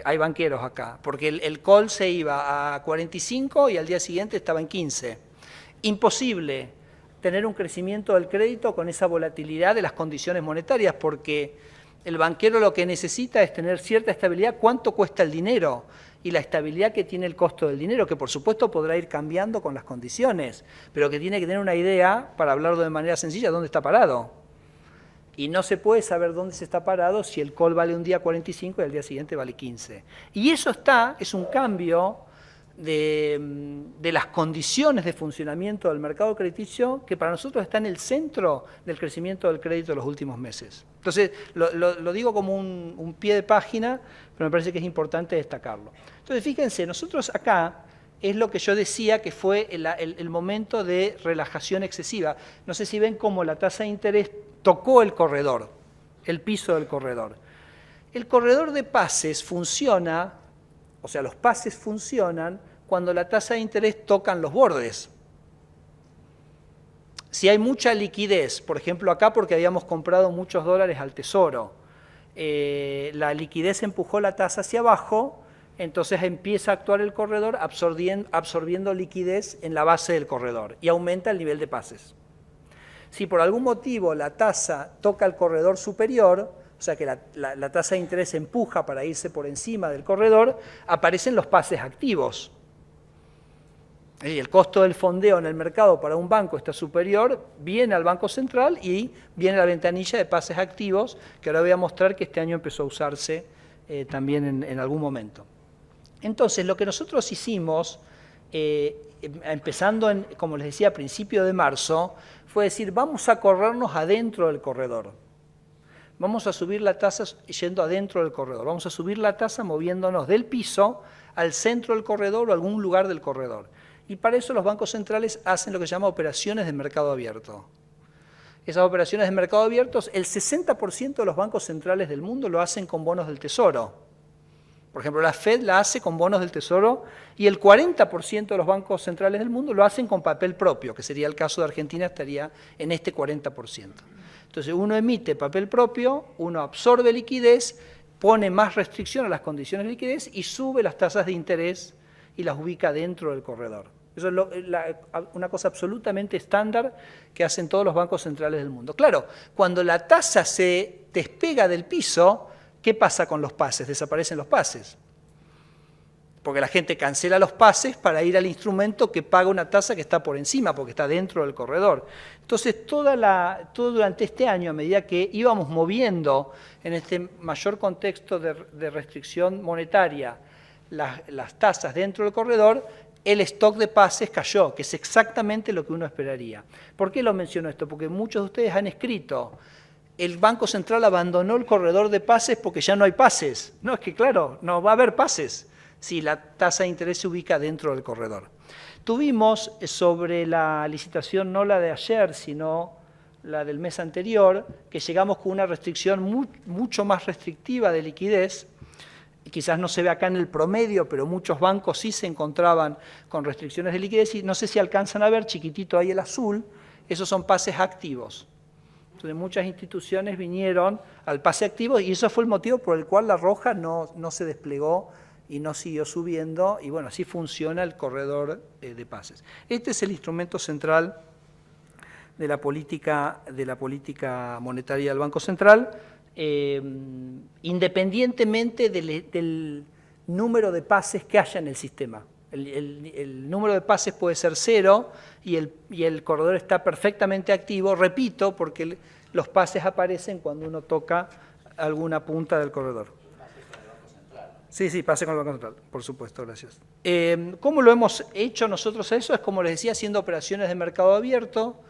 Hay banqueros acá, porque el call se iba a 45 y al día siguiente estaba en 15. Imposible tener un crecimiento del crédito con esa volatilidad de las condiciones monetarias, porque el banquero lo que necesita es tener cierta estabilidad, cuánto cuesta el dinero y la estabilidad que tiene el costo del dinero, que por supuesto podrá ir cambiando con las condiciones, pero que tiene que tener una idea, para hablarlo de manera sencilla, dónde está parado. Y no se puede saber dónde se está parado si el call vale un día 45 y al día siguiente vale 15. Y eso es un cambio de las condiciones de funcionamiento del mercado crediticio que para nosotros está en el centro del crecimiento del crédito de los últimos meses. Entonces, lo digo como un pie de página, pero me parece que es importante destacarlo. Entonces, fíjense, nosotros acá es lo que yo decía que fue el momento de relajación excesiva. No sé si ven cómo la tasa de interés tocó el corredor, el piso del corredor. El corredor de pases funciona, o sea, los pases funcionan cuando la tasa de interés tocan los bordes. Si hay mucha liquidez, por ejemplo acá porque habíamos comprado muchos dólares al Tesoro, la liquidez empujó la tasa hacia abajo, entonces empieza a actuar el corredor absorbiendo liquidez en la base del corredor y aumenta el nivel de pases. Si por algún motivo la tasa toca el corredor superior, o sea que la tasa de interés empuja para irse por encima del corredor, aparecen los pases activos. Es Y el costo del fondeo en el mercado para un banco está superior, viene al Banco Central y viene la ventanilla de pases activos, que ahora voy a mostrar que este año empezó a usarse también en algún momento. Entonces, lo que nosotros hicimos, empezando, como les decía, a principios de marzo, fue decir, vamos a corrernos adentro del corredor. Vamos a subir la tasa yendo adentro del corredor. Vamos a subir la tasa moviéndonos del piso al centro del corredor o a algún lugar del corredor. Y para eso los bancos centrales hacen lo que se llama operaciones de mercado abierto. Esas operaciones de mercado abierto, el 60% de los bancos centrales del mundo lo hacen con bonos del Tesoro. Por ejemplo, la Fed la hace con bonos del Tesoro y el 40% de los bancos centrales del mundo lo hacen con papel propio, que sería el caso de Argentina, estaría en este 40%. Entonces uno emite papel propio, uno absorbe liquidez, pone más restricción a las condiciones de liquidez y sube las tasas de interés y las ubica dentro del corredor. Eso es una cosa absolutamente estándar que hacen todos los bancos centrales del mundo. Claro, cuando la tasa se despega del piso, ¿qué pasa con los pases? Desaparecen los pases. Porque la gente cancela los pases para ir al instrumento que paga una tasa que está por encima, porque está dentro del corredor. Entonces, todo durante este año, a medida que íbamos moviendo en este mayor contexto de restricción monetaria las tasas dentro del corredor, el stock de pases cayó, que es exactamente lo que uno esperaría. ¿Por qué lo menciono esto? Porque muchos de ustedes han escrito, el Banco Central abandonó el corredor de pases porque ya no hay pases. No, es que claro, no va a haber pases si la tasa de interés se ubica dentro del corredor. Tuvimos sobre la licitación, no la de ayer, sino la del mes anterior, que llegamos con una restricción mucho más restrictiva de liquidez. Quizás no se ve acá en el promedio, pero muchos bancos sí se encontraban con restricciones de liquidez y no sé si alcanzan a ver, chiquitito ahí el azul, esos son pases activos. Entonces muchas instituciones vinieron al pase activo y eso fue el motivo por el cual la roja no se desplegó y no siguió subiendo y bueno, así funciona el corredor de pases. Este es el instrumento central de la política monetaria del Banco Central. Independientemente del número de pases que haya en el sistema. El número de pases puede ser 0 y el corredor está perfectamente activo, repito, porque los pases aparecen cuando uno toca alguna punta del corredor. Sí, pase con el Banco Central, por supuesto, gracias. ¿Cómo lo hemos hecho nosotros eso? Es como les decía, haciendo operaciones de mercado abierto,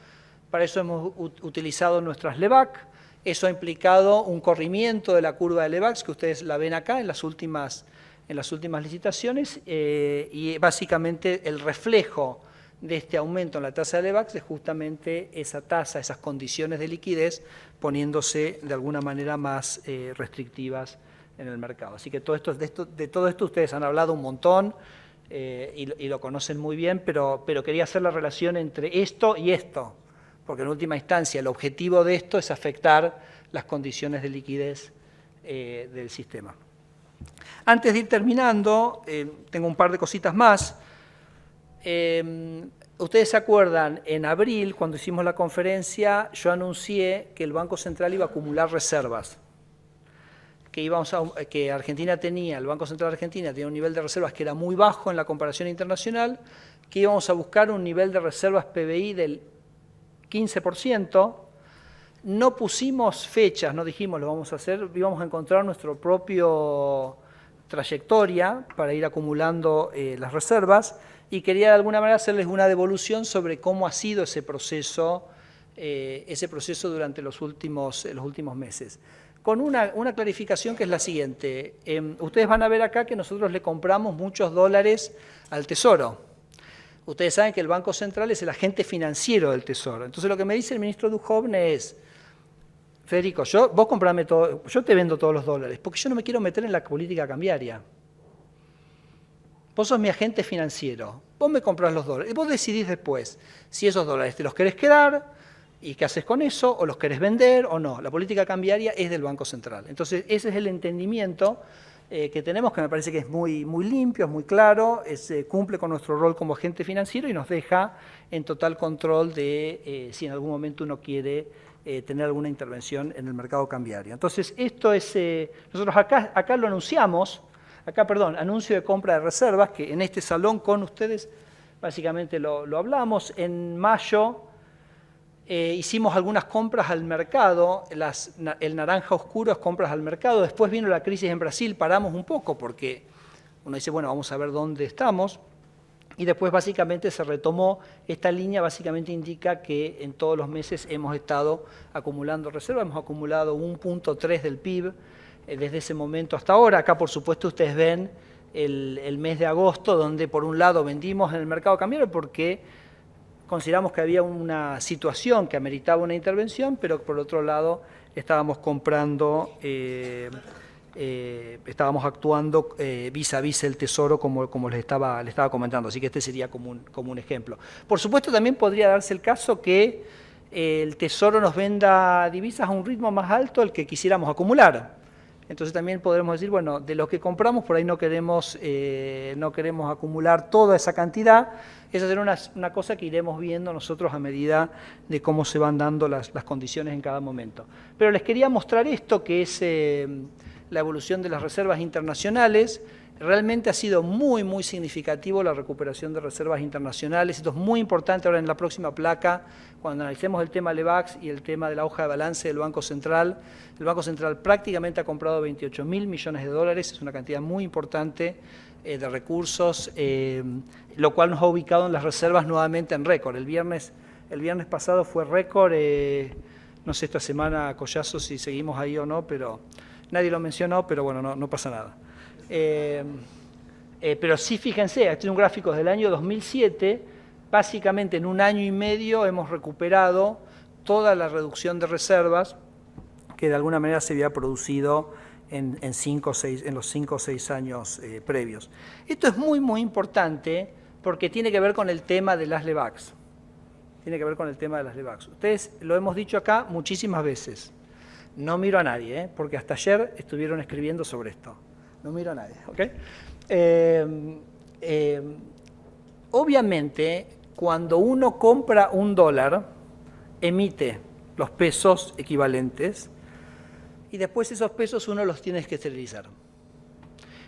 para eso hemos utilizado nuestras LEVAC. Eso ha implicado un corrimiento de la curva de LEVAX, que ustedes la ven acá en las últimas licitaciones, y básicamente el reflejo de este aumento en la tasa de LEVAX es justamente esa tasa, esas condiciones de liquidez, poniéndose de alguna manera más restrictivas en el mercado. Así que de todo esto ustedes han hablado un montón y lo conocen muy bien, pero quería hacer la relación entre esto y esto, porque en última instancia el objetivo de esto es afectar las condiciones de liquidez del sistema. Antes de ir terminando, tengo un par de cositas más. Ustedes se acuerdan, en abril, cuando hicimos la conferencia, yo anuncié que el Banco Central iba a acumular reservas, que Argentina tenía, el Banco Central de Argentina tenía un nivel de reservas que era muy bajo en la comparación internacional, que íbamos a buscar un nivel de reservas PBI del 15%, no pusimos fechas, no dijimos lo vamos a hacer, íbamos a encontrar nuestra propia trayectoria para ir acumulando las reservas y quería de alguna manera hacerles una devolución sobre cómo ha sido ese proceso durante los últimos meses. Con una clarificación que es la siguiente, ustedes van a ver acá que nosotros le compramos muchos dólares al Tesoro. Ustedes saben que el Banco Central es el agente financiero del Tesoro. Entonces lo que me dice el ministro Duhovne es, Federico, vos comprame todo, yo te vendo todos los dólares, porque yo no me quiero meter en la política cambiaria. Vos sos mi agente financiero, vos me comprás los dólares, y vos decidís después si esos dólares te los querés quedar y qué haces con eso, o los querés vender o no. La política cambiaria es del Banco Central. Entonces ese es el entendimiento que tenemos, que me parece que es muy limpio, es muy claro, cumple con nuestro rol como agente financiero y nos deja en total control de si en algún momento uno quiere tener alguna intervención en el mercado cambiario. Entonces, esto es, nosotros acá lo anunciamos, anuncio de compra de reservas, que en este salón con ustedes básicamente lo hablamos. En mayo hicimos algunas compras al mercado, el naranja oscuro es compras al mercado, después vino la crisis en Brasil, paramos un poco porque uno dice, bueno, vamos a ver dónde estamos, y después básicamente se retomó. Esta línea básicamente indica que en todos los meses hemos estado acumulando reservas, hemos acumulado 1.3 del PIB desde ese momento hasta ahora. Acá por supuesto ustedes ven el mes de agosto, donde por un lado vendimos en el mercado cambiario porque consideramos que había una situación que ameritaba una intervención, pero por otro lado estábamos comprando, estábamos actuando vis a vis el Tesoro como les estaba comentando, así que este sería como un ejemplo. Por supuesto también podría darse el caso que el Tesoro nos venda divisas a un ritmo más alto al que quisiéramos acumular. Entonces también podremos decir, bueno, de lo que compramos por ahí no queremos acumular toda esa cantidad. Esa será una cosa que iremos viendo nosotros a medida de cómo se van dando las condiciones en cada momento. Pero les quería mostrar esto, que es la evolución de las reservas internacionales. Realmente ha sido muy, muy significativo la recuperación de reservas internacionales. Esto es muy importante ahora en la próxima placa, cuando analicemos el tema LEVAX y el tema de la hoja de balance del Banco Central. El Banco Central prácticamente ha comprado 28.000 millones de dólares, es una cantidad muy importante de recursos, lo cual nos ha ubicado en las reservas nuevamente en récord. El viernes pasado fue récord, no sé esta semana, Collazo, si seguimos ahí o no, pero nadie lo mencionó, pero bueno, no pasa nada. Pero sí, fíjense, este es un gráfico del año 2007, básicamente en un año y medio hemos recuperado toda la reducción de reservas que de alguna manera se había producido en los 5 o 6 años previos. Esto es muy, muy importante porque tiene que ver con el tema de las LEVAX. Ustedes lo hemos dicho acá muchísimas veces. No miro a nadie, porque hasta ayer estuvieron escribiendo sobre esto. No miro a nadie, ¿ok? Obviamente, cuando uno compra $1, emite los pesos equivalentes y después esos pesos uno los tiene que esterilizar.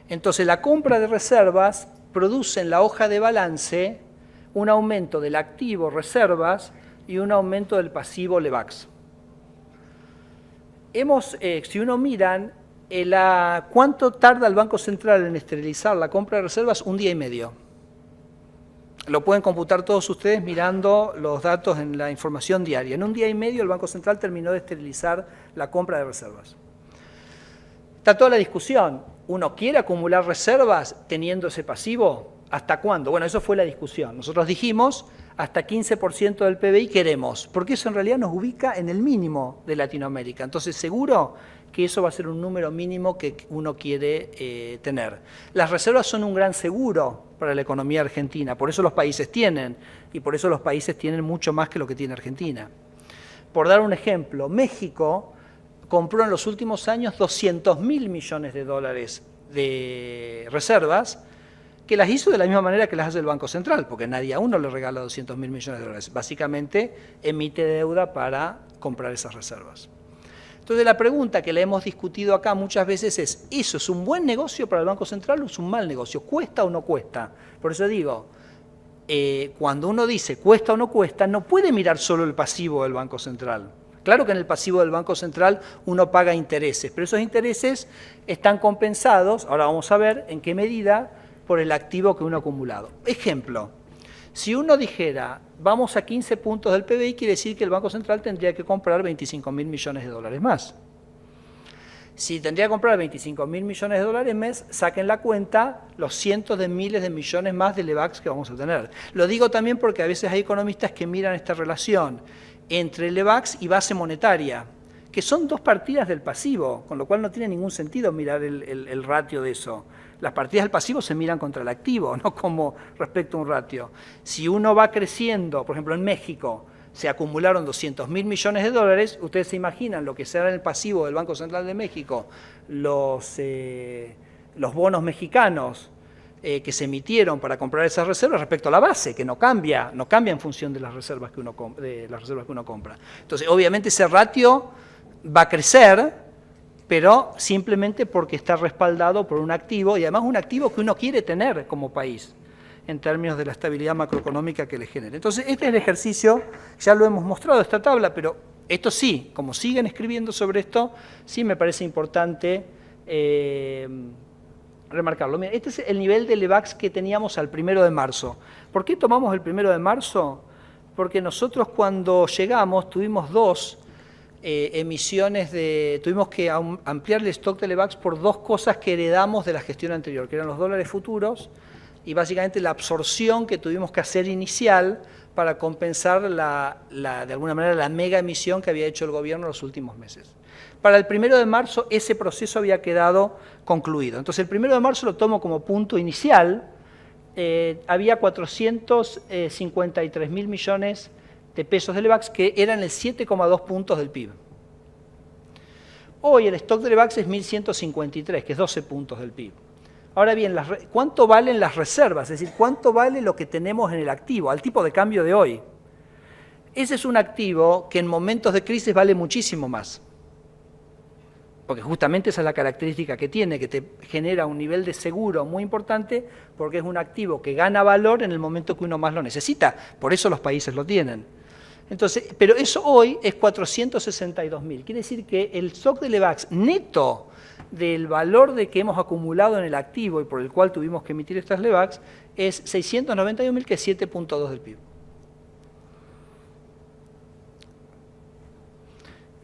Entonces, la compra de reservas produce en la hoja de balance un aumento del activo reservas y un aumento del pasivo LEVAX. Si uno miran, ¿cuánto tarda el Banco Central en esterilizar la compra de reservas? 1 día y medio. Lo pueden computar todos ustedes mirando los datos en la información diaria. En 1 día y medio el Banco Central terminó de esterilizar la compra de reservas. Está toda la discusión. ¿Uno quiere acumular reservas teniendo ese pasivo? ¿Hasta cuándo? Bueno, eso fue la discusión. Nosotros dijimos hasta 15% del PBI queremos, porque eso en realidad nos ubica en el mínimo de Latinoamérica. Entonces, seguro que eso va a ser un número mínimo que uno quiere tener. Las reservas son un gran seguro para la economía argentina, por eso los países tienen, y por eso los países tienen mucho más que lo que tiene Argentina. Por dar un ejemplo, México compró en los últimos años 200.000 millones de dólares de reservas, que las hizo de la misma manera que las hace el Banco Central, porque nadie a uno le regala 200.000 millones de dólares. Básicamente emite deuda para comprar esas reservas. Entonces la pregunta que le hemos discutido acá muchas veces es, ¿eso es un buen negocio para el Banco Central o es un mal negocio? ¿Cuesta o no cuesta? Por eso digo, cuando uno dice cuesta o no cuesta, no puede mirar solo el pasivo del Banco Central. Claro que en el pasivo del Banco Central uno paga intereses, pero esos intereses están compensados, ahora vamos a ver en qué medida, por el activo que uno ha acumulado. Ejemplo, si uno dijera, vamos a 15 puntos del PBI, quiere decir que el Banco Central tendría que comprar 25.000 millones de dólares más. Si tendría que comprar 25.000 millones de dólares más, saquen la cuenta los cientos de miles de millones más de LEVAX que vamos a tener. Lo digo también porque a veces hay economistas que miran esta relación entre LEVAX y base monetaria, que son dos partidas del pasivo, con lo cual no tiene ningún sentido mirar el ratio de eso. Las partidas del pasivo se miran contra el activo, no como respecto a un ratio. Si uno va creciendo, por ejemplo en México, se acumularon 200.000 millones de dólares, ustedes se imaginan lo que será en el pasivo del Banco Central de México, los bonos mexicanos que se emitieron para comprar esas reservas respecto a la base, que no cambia en función de las reservas que uno compra. Entonces, obviamente ese ratio va a crecer, pero simplemente porque está respaldado por un activo, y además un activo que uno quiere tener como país. en términos de la estabilidad macroeconómica que le genere. Entonces, este es el ejercicio, ya lo hemos mostrado, esta tabla, pero esto sí, como siguen escribiendo sobre esto, sí me parece importante remarcarlo. Mira, este es el nivel de Levax que teníamos al 1 de marzo. ¿Por qué tomamos el 1 de marzo? Porque nosotros cuando llegamos tuvimos tuvimos que ampliar el stock de Levax por dos cosas que heredamos de la gestión anterior, que eran los dólares futuros y básicamente la absorción que tuvimos que hacer inicial para compensar de alguna manera la mega emisión que había hecho el gobierno en los últimos meses. Para el 1 de marzo ese proceso había quedado concluido. Entonces el 1 de marzo lo tomo como punto inicial. Había 453.000 millones de pesos de Levax, que eran el 7,2 puntos del PIB. Hoy el stock de Levax es 1.153, que es 12 puntos del PIB. Ahora bien, ¿cuánto valen las reservas? Es decir, ¿cuánto vale lo que tenemos en el activo, al tipo de cambio de hoy? Ese es un activo que en momentos de crisis vale muchísimo más. Porque justamente esa es la característica que tiene, que te genera un nivel de seguro muy importante, porque es un activo que gana valor en el momento que uno más lo necesita. Por eso los países lo tienen. Entonces, pero eso hoy es 462.000. Quiere decir que el stock de Levax neto del valor de que hemos acumulado en el activo y por el cual tuvimos que emitir estas Levax es 691.000, que es 7,2 del PIB.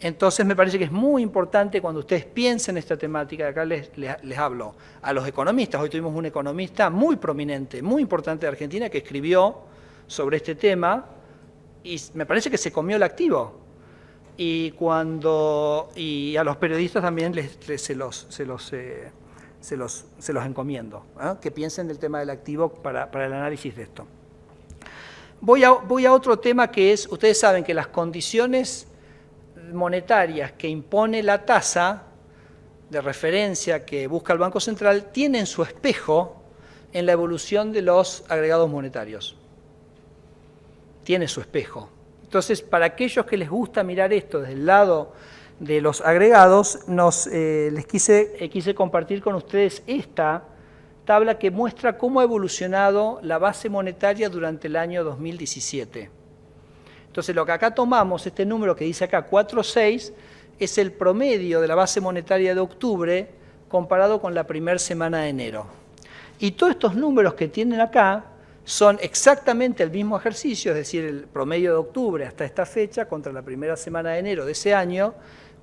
Entonces me parece que es muy importante cuando ustedes piensen esta temática, acá les hablo a los economistas. Hoy tuvimos un economista muy prominente, muy importante de Argentina, que escribió sobre este tema y me parece que se comió el activo. Y a los periodistas también se los encomiendo, ¿eh? Que piensen del tema del activo para el análisis de esto. Voy a otro tema que es, ustedes saben que las condiciones monetarias que impone la tasa de referencia que busca el Banco Central tienen su espejo en la evolución de los agregados monetarios. Tiene su espejo. Entonces, para aquellos que les gusta mirar esto desde el lado de los agregados, les quise compartir con ustedes esta tabla que muestra cómo ha evolucionado la base monetaria durante el año 2017. Entonces, lo que acá tomamos, este número que dice acá 4,6, es el promedio de la base monetaria de octubre comparado con la primera semana de enero. Y todos estos números que tienen acá son exactamente el mismo ejercicio, es decir, el promedio de octubre hasta esta fecha contra la primera semana de enero de ese año,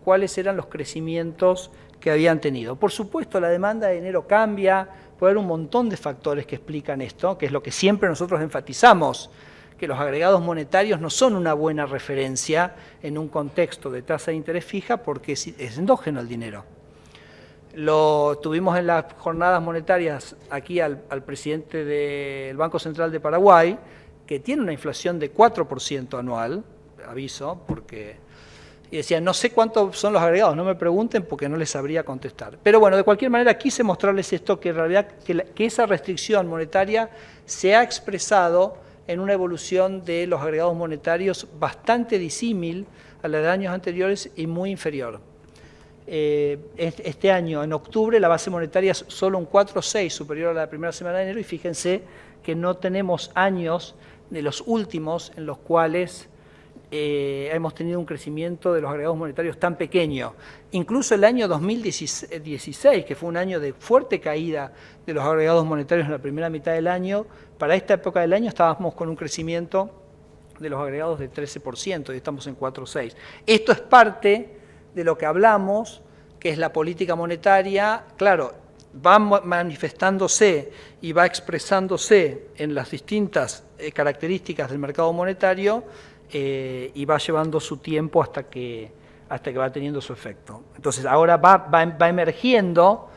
cuáles eran los crecimientos que habían tenido. Por supuesto, la demanda de enero cambia, puede haber un montón de factores que explican esto, que es lo que siempre nosotros enfatizamos, que los agregados monetarios no son una buena referencia en un contexto de tasa de interés fija porque es endógeno el dinero. Lo tuvimos en las jornadas monetarias aquí al presidente del Banco Central de Paraguay, que tiene una inflación de 4% anual, aviso, y decía, no sé cuántos son los agregados, no me pregunten porque no les sabría contestar. Pero bueno, de cualquier manera quise mostrarles esto, que en realidad que esa restricción monetaria se ha expresado en una evolución de los agregados monetarios bastante disímil a la de años anteriores y muy inferior. Este año, en octubre, la base monetaria es solo un 4,6 superior a la primera semana de enero y fíjense que no tenemos años de los últimos en los cuales hemos tenido un crecimiento de los agregados monetarios tan pequeño. Incluso el año 2016, que fue un año de fuerte caída de los agregados monetarios en la primera mitad del año, para esta época del año estábamos con un crecimiento de los agregados de 13% y estamos en 4,6. Esto es parte de lo que hablamos, que es la política monetaria. Claro, va manifestándose y va expresándose en las distintas características del mercado monetario y va llevando su tiempo hasta que va teniendo su efecto. Entonces ahora va emergiendo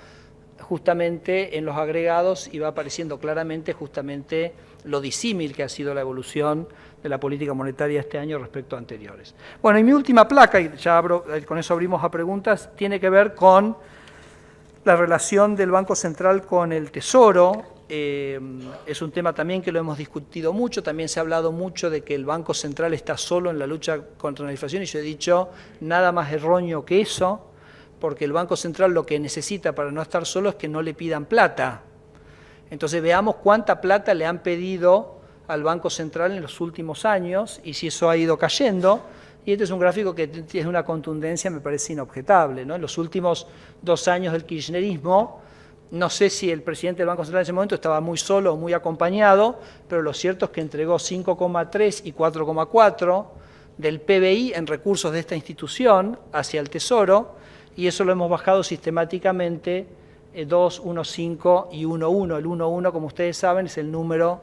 justamente en los agregados y va apareciendo claramente justamente lo disímil que ha sido la evolución de la política monetaria este año respecto a anteriores. Bueno, y mi última placa, y ya con eso abrimos a preguntas, tiene que ver con la relación del Banco Central con el Tesoro. Es un tema también que lo hemos discutido mucho, también se ha hablado mucho de que el Banco Central está solo en la lucha contra la inflación y yo he dicho nada más erróneo que eso, porque el Banco Central lo que necesita para no estar solo es que no le pidan plata. Entonces veamos cuánta plata le han pedido al Banco Central en los últimos años y si eso ha ido cayendo. Y este es un gráfico que tiene una contundencia, me parece inobjetable, ¿no? En los últimos 2 años del kirchnerismo, no sé si el presidente del Banco Central en ese momento estaba muy solo o muy acompañado, pero lo cierto es que entregó 5,3 y 4,4 del PBI en recursos de esta institución hacia el Tesoro, y eso lo hemos bajado sistemáticamente 2, 1,5 y 1,1. El 1,1, como ustedes saben, es el número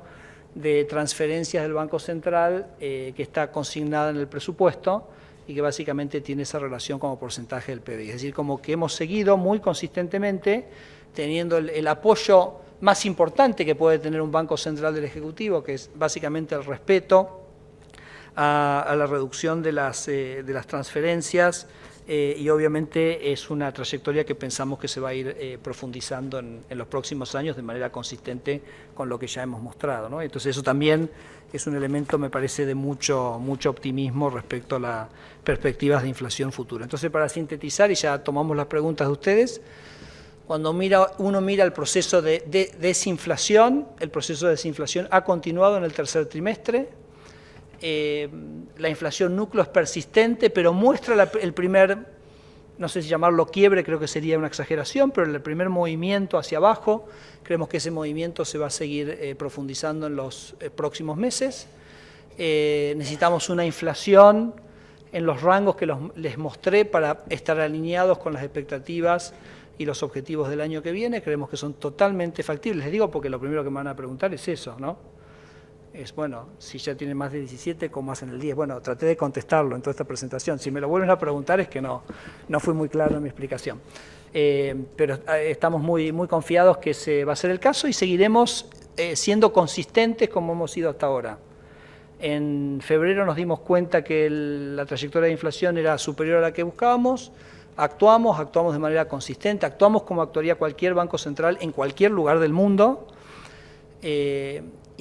de transferencias del Banco Central que está consignada en el presupuesto y que básicamente tiene esa relación como porcentaje del PBI. Es decir, como que hemos seguido muy consistentemente teniendo el apoyo más importante que puede tener un Banco Central del Ejecutivo, que es básicamente el respeto a la reducción de las transferencias, y obviamente es una trayectoria que pensamos que se va a ir profundizando en los próximos años de manera consistente con lo que ya hemos mostrado, ¿no? Entonces eso también es un elemento, me parece, de mucho optimismo respecto a las perspectivas de inflación futura. Entonces, para sintetizar, y ya tomamos las preguntas de ustedes, cuando uno mira el proceso de desinflación, el proceso de desinflación ha continuado en el tercer trimestre. La inflación núcleo es persistente, pero muestra el primer, no sé si llamarlo quiebre, creo que sería una exageración, pero el primer movimiento hacia abajo. Creemos que ese movimiento se va a seguir profundizando en los próximos meses. Necesitamos una inflación en los rangos que les mostré para estar alineados con las expectativas y los objetivos del año que viene. Creemos que son totalmente factibles. Les digo porque lo primero que me van a preguntar es eso, ¿no? Es, bueno, si ya tienen más de 17, ¿cómo hacen el 10? Bueno, traté de contestarlo en toda esta presentación. Si me lo vuelven a preguntar es que no fui muy claro en mi explicación. Pero estamos muy confiados que ese va a ser el caso y seguiremos siendo consistentes como hemos sido hasta ahora. En febrero nos dimos cuenta que la trayectoria de inflación era superior a la que buscábamos. Actuamos de manera consistente, actuamos como actuaría cualquier banco central en cualquier lugar del mundo.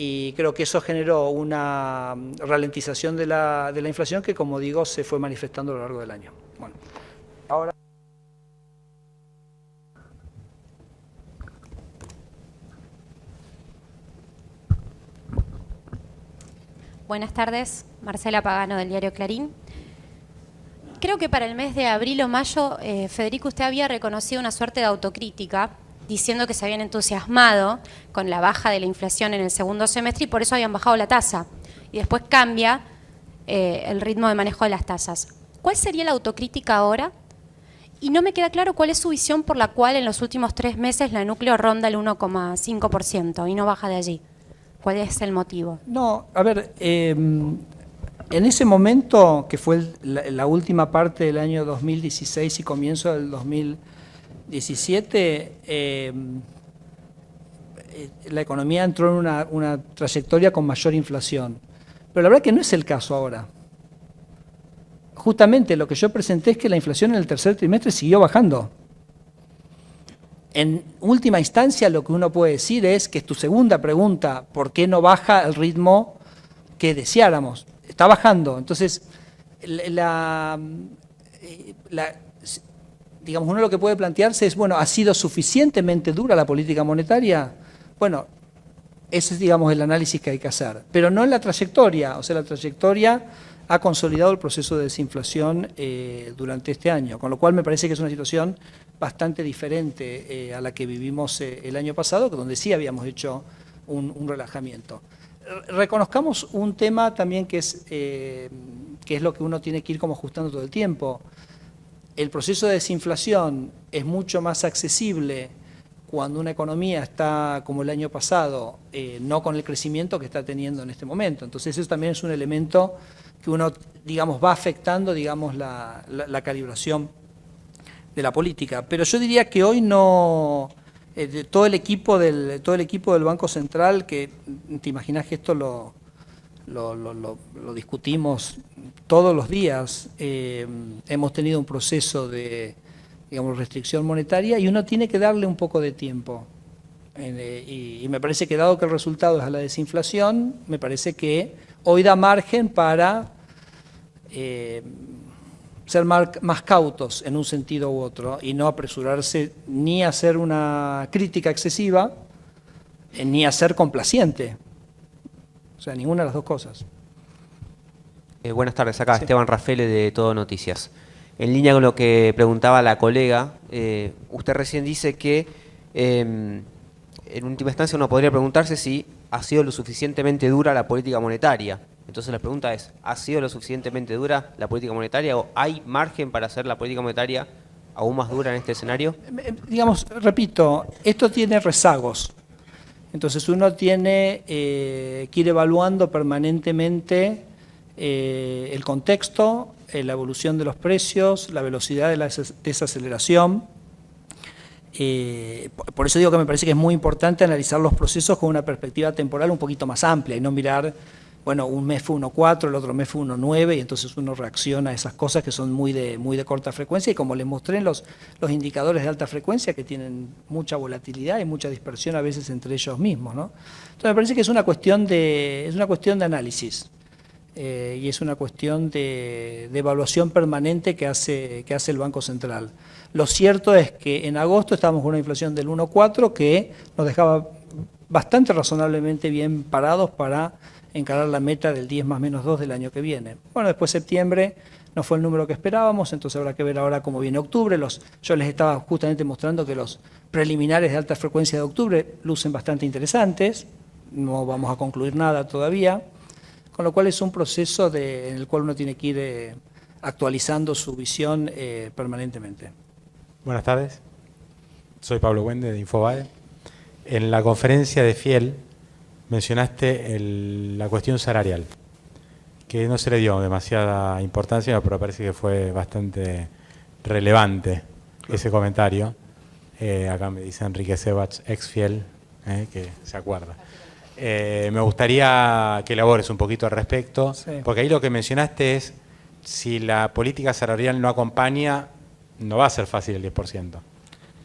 Y creo que eso generó una ralentización de la inflación que, como digo, se fue manifestando a lo largo del año. Bueno, ahora... Buenas tardes, Marcela Pagano del diario Clarín. Creo que para el mes de abril o mayo, Federico, usted había reconocido una suerte de autocrítica, diciendo que se habían entusiasmado con la baja de la inflación en el segundo semestre y por eso habían bajado la tasa. Y después cambia el ritmo de manejo de las tasas. ¿Cuál sería la autocrítica ahora? Y no me queda claro cuál es su visión por la cual en los últimos 3 meses la núcleo ronda el 1,5% y no baja de allí. ¿Cuál es el motivo? No, a ver, en ese momento, que fue la última parte del año 2016 y comienzo del 2017, la economía entró en una trayectoria con mayor inflación. Pero la verdad que no es el caso ahora. Justamente lo que yo presenté es que la inflación en el tercer trimestre siguió bajando. En última instancia, lo que uno puede decir es que es tu segunda pregunta, ¿por qué no baja el ritmo que deseáramos? Está bajando. Entonces, digamos, uno lo que puede plantearse es, bueno, ¿ha sido suficientemente dura la política monetaria? Bueno, ese es, digamos, el análisis que hay que hacer, pero no en la trayectoria. O sea, la trayectoria ha consolidado el proceso de desinflación durante este año, con lo cual me parece que es una situación bastante diferente a la que vivimos el año pasado, donde sí habíamos hecho un relajamiento. Reconozcamos un tema también que es lo que uno tiene que ir como ajustando todo el tiempo. El proceso de desinflación es mucho más accesible cuando una economía está como el año pasado, no con el crecimiento que está teniendo en este momento. Entonces eso también es un elemento que uno, digamos, va afectando, digamos, la calibración de la política. Pero yo diría que hoy no, todo el equipo del Banco Central, que te imaginas que esto lo discutimos todos los días, hemos tenido un proceso de, digamos, restricción monetaria y uno tiene que darle un poco de tiempo. Y me parece que dado que el resultado es a la desinflación, me parece que hoy da margen para ser más cautos en un sentido u otro y no apresurarse ni a hacer una crítica excesiva ni a ser complaciente. O sea, ninguna de las dos cosas. Buenas tardes, acá Sí. Esteban Rafele de Todo Noticias. En línea con lo que preguntaba la colega, usted recién dice que en última instancia uno podría preguntarse si ha sido lo suficientemente dura la política monetaria. Entonces la pregunta es, ¿ha sido lo suficientemente dura la política monetaria o hay margen para hacer la política monetaria aún más dura en este escenario? Digamos, repito, esto tiene rezagos. Entonces uno tiene que ir evaluando permanentemente el contexto, la evolución de los precios, la velocidad de la desaceleración. Por eso digo que me parece que es muy importante analizar los procesos con una perspectiva temporal un poquito más amplia y no mirar, bueno, un mes fue 1,4, el otro mes fue 1,9 y entonces uno reacciona a esas cosas que son muy de corta frecuencia y como les mostré en los indicadores de alta frecuencia que tienen mucha volatilidad y mucha dispersión a veces entre ellos mismos, ¿no? Entonces me parece que es una cuestión de análisis. Y es una cuestión de evaluación permanente que hace el Banco Central. Lo cierto es que en agosto estábamos con una inflación del 1,4 que nos dejaba bastante razonablemente bien parados para encarar la meta del 10 más menos 2 del año que viene. Bueno, después septiembre no fue el número que esperábamos, entonces habrá que ver ahora cómo viene octubre. Yo les estaba justamente mostrando que los preliminares de alta frecuencia de octubre lucen bastante interesantes, no vamos a concluir nada todavía. Con lo cual es un proceso en el cual uno tiene que ir actualizando su visión permanentemente. Buenas tardes, soy Pablo Wende de Infobae. En la conferencia de Fiel mencionaste la cuestión salarial, que no se le dio demasiada importancia, pero parece que fue bastante relevante ese comentario. Acá me dice Enrique Sebach, ex Fiel, que se acuerda. Me gustaría que elabores un poquito al respecto, sí. Porque ahí lo que mencionaste es, si la política salarial no acompaña, no va a ser fácil el 10%.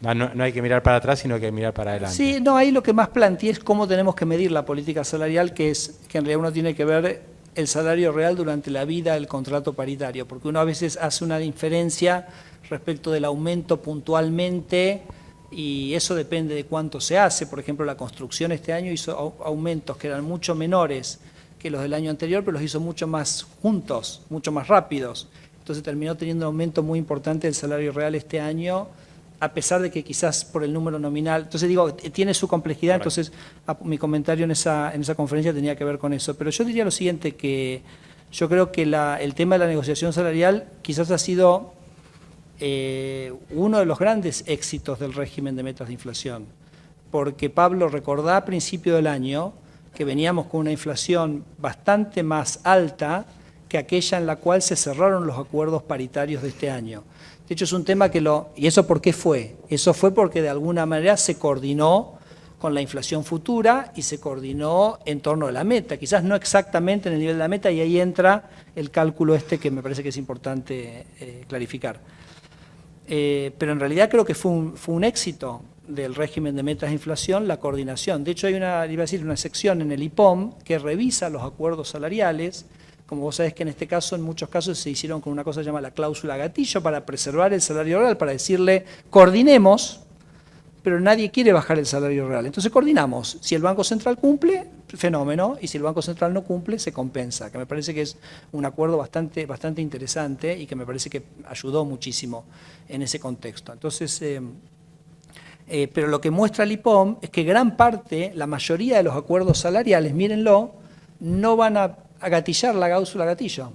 No hay que mirar para atrás, sino que mirar para adelante. Sí, no, ahí lo que más planteé es cómo tenemos que medir la política salarial, que en realidad uno tiene que ver el salario real durante la vida del contrato paritario, porque uno a veces hace una diferencia respecto del aumento puntualmente, y eso depende de cuánto se hace. Por ejemplo, la construcción este año hizo aumentos que eran mucho menores que los del año anterior, pero los hizo mucho más juntos, mucho más rápidos. Entonces terminó teniendo un aumento muy importante del salario real este año, a pesar de que quizás por el número nominal. Entonces digo, tiene su complejidad, entonces mi comentario en esa conferencia tenía que ver con eso. Pero yo diría lo siguiente, que yo creo que el tema de la negociación salarial quizás ha sido uno de los grandes éxitos del régimen de metas de inflación, porque Pablo, recordá a principio del año que veníamos con una inflación bastante más alta que aquella en la cual se cerraron los acuerdos paritarios de este año. De hecho es un tema ¿y eso por qué fue? Eso fue porque de alguna manera se coordinó con la inflación futura y se coordinó en torno a la meta, quizás no exactamente en el nivel de la meta, y ahí entra el cálculo que me parece que es importante clarificar. Pero en realidad creo que fue un éxito del régimen de metas de inflación la coordinación. De hecho hay una sección en el IPOM que revisa los acuerdos salariales. Como vos sabés que en este caso, en muchos casos se hicieron con una cosa llamada la cláusula gatillo para preservar el salario real, para decirle coordinemos, pero nadie quiere bajar el salario real. Entonces coordinamos. Si el Banco Central cumple, fenómeno, y si el Banco Central no cumple, se compensa, que me parece que es un acuerdo bastante interesante y que me parece que ayudó muchísimo en ese contexto. Entonces, pero lo que muestra el IPOM es que gran parte, la mayoría de los acuerdos salariales, mírenlo, no van a gatillar la cláusula gatillo,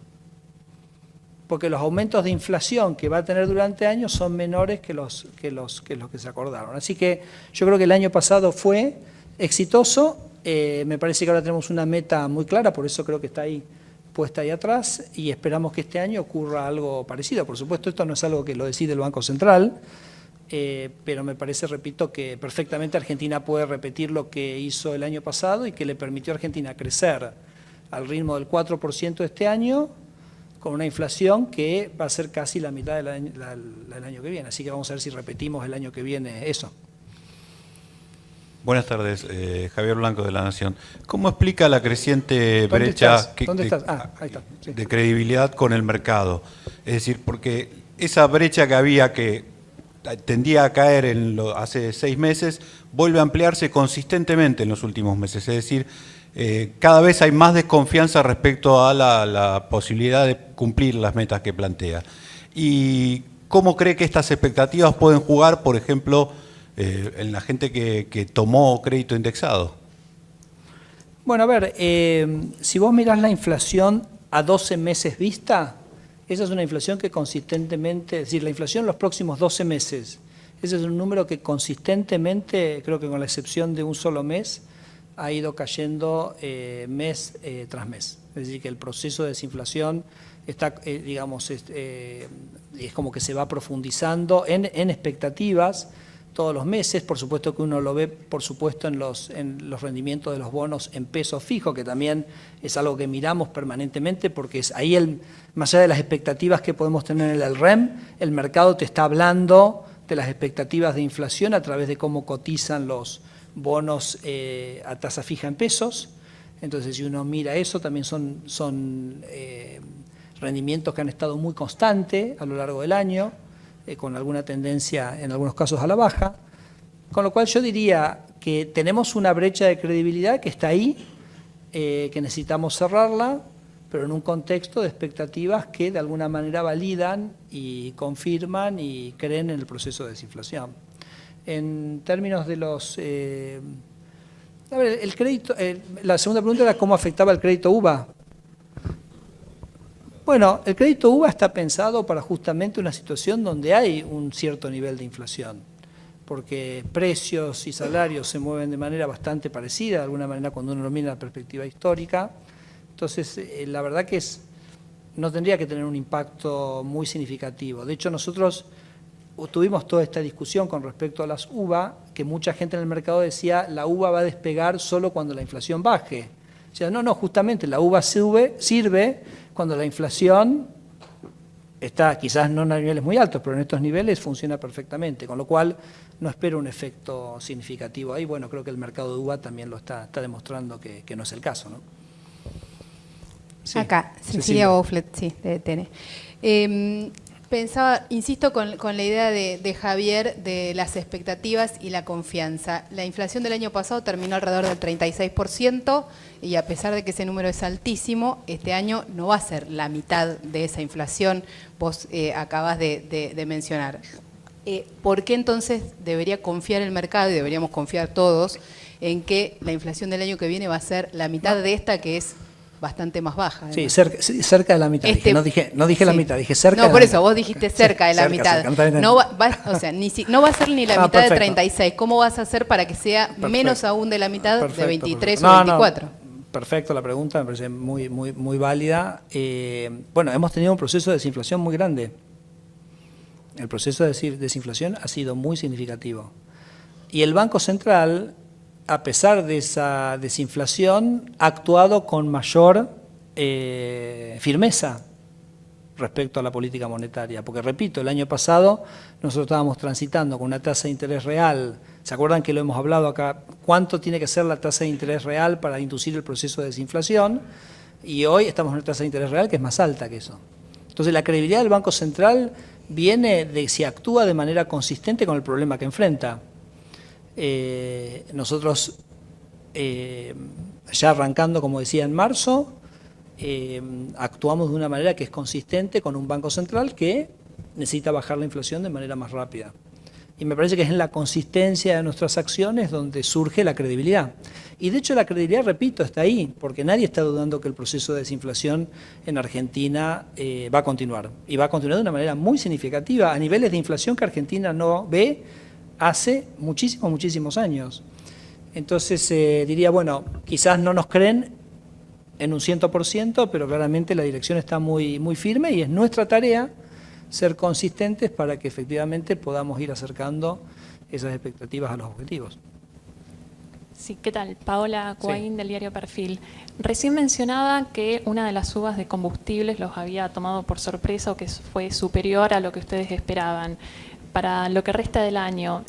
porque los aumentos de inflación que va a tener durante años son menores que los que se acordaron. Así que yo creo que el año pasado fue exitoso. Me parece que ahora tenemos una meta muy clara, por eso creo que está ahí puesta ahí atrás, y esperamos que este año ocurra algo parecido. Por supuesto, esto no es algo que lo decide el Banco Central, pero me parece, repito, que perfectamente Argentina puede repetir lo que hizo el año pasado y que le permitió a Argentina crecer al ritmo del 4% este año, con una inflación que va a ser casi la mitad del año que viene. Así que vamos a ver si repetimos el año que viene eso. Buenas tardes, Javier Blanco de La Nación. ¿Cómo explica la creciente brecha de credibilidad con el mercado? Es decir, porque esa brecha que había, que tendía a caer hace 6 meses, vuelve a ampliarse consistentemente en los últimos meses. Es decir, cada vez hay más desconfianza respecto a la posibilidad de cumplir las metas que plantea. ¿Y cómo cree que estas expectativas pueden jugar, por ejemplo, en la gente que tomó crédito indexado? Bueno, a ver, si vos mirás la inflación a 12 meses vista, esa es una inflación que consistentemente, es decir, la inflación en los próximos 12 meses, ese es un número que consistentemente, creo que con la excepción de un solo mes, ha ido cayendo mes tras mes. Es decir, que el proceso de desinflación está, digamos, es como que se va profundizando en expectativas todos los meses. Por supuesto que uno lo ve, por supuesto, en los rendimientos de los bonos en pesos fijos, que también es algo que miramos permanentemente, porque es ahí, más allá de las expectativas que podemos tener en el REM, el mercado te está hablando de las expectativas de inflación a través de cómo cotizan los bonos a tasa fija en pesos. Entonces, si uno mira eso, también son rendimientos que han estado muy constantes a lo largo del año, con alguna tendencia en algunos casos a la baja, con lo cual yo diría que tenemos una brecha de credibilidad que está ahí, que necesitamos cerrarla, pero en un contexto de expectativas que de alguna manera validan y confirman y creen en el proceso de desinflación. En términos de los... a ver, el crédito, la segunda pregunta era cómo afectaba el crédito UVA. Bueno, el crédito UVA está pensado para justamente una situación donde hay un cierto nivel de inflación, porque precios y salarios se mueven de manera bastante parecida, de alguna manera cuando uno lo mira en la perspectiva histórica. Entonces, la verdad que no tendría que tener un impacto muy significativo. De hecho, nosotros tuvimos toda esta discusión con respecto a las UVA, que mucha gente en el mercado decía la UVA va a despegar solo cuando la inflación baje. O sea, no, justamente la UVA sirve cuando la inflación está quizás no en niveles muy altos, pero en estos niveles funciona perfectamente, con lo cual no espero un efecto significativo ahí. Bueno, creo que el mercado de UVA también lo está demostrando que no es el caso, ¿no? Sí. Acá, Cecilia Bouflet, sí, de TN. Pensaba, insisto con la idea de Javier de las expectativas y la confianza. La inflación del año pasado terminó alrededor del 36% y a pesar de que ese número es altísimo, este año no va a ser la mitad de esa inflación, vos acabas de mencionar. ¿Por qué entonces debería confiar el mercado y deberíamos confiar todos en que la inflación del año que viene va a ser la mitad de esta, que es bastante más baja? Además. Sí, cerca de la mitad. No dije sí. La mitad, dije cerca. No, por eso, vos dijiste cerca de la mitad. No va a ser ni la mitad de 36. ¿Cómo vas a hacer para que sea menos aún de la mitad de 23 o 24? Perfecto, la pregunta me parece muy válida. Bueno, hemos tenido un proceso de desinflación muy grande. El proceso de desinflación ha sido muy significativo. Y el Banco Central, a pesar de esa desinflación, ha actuado con mayor firmeza respecto a la política monetaria. Porque, repito, el año pasado nosotros estábamos transitando con una tasa de interés real. ¿Se acuerdan que lo hemos hablado acá? ¿Cuánto tiene que ser la tasa de interés real para inducir el proceso de desinflación? Y hoy estamos en una tasa de interés real que es más alta que eso. Entonces, la credibilidad del Banco Central viene de si actúa de manera consistente con el problema que enfrenta. Nosotros, ya arrancando, como decía, en marzo, actuamos de una manera que es consistente con un Banco Central que necesita bajar la inflación de manera más rápida. Y me parece que es en la consistencia de nuestras acciones donde surge la credibilidad. Y de hecho la credibilidad, repito, está ahí, porque nadie está dudando que el proceso de desinflación en Argentina va a continuar. Y va a continuar de una manera muy significativa, a niveles de inflación que Argentina no ve hace muchísimos años. Entonces diría, bueno, quizás no nos creen en un 100%, pero claramente la dirección está muy firme y es nuestra tarea ser consistentes para que efectivamente podamos ir acercando esas expectativas a los objetivos. Sí, ¿qué tal? Paola Coaín, del diario Perfil. Recién mencionaba que una de las subas de combustibles los había tomado por sorpresa o que fue superior a lo que ustedes esperaban. Para lo que resta del año,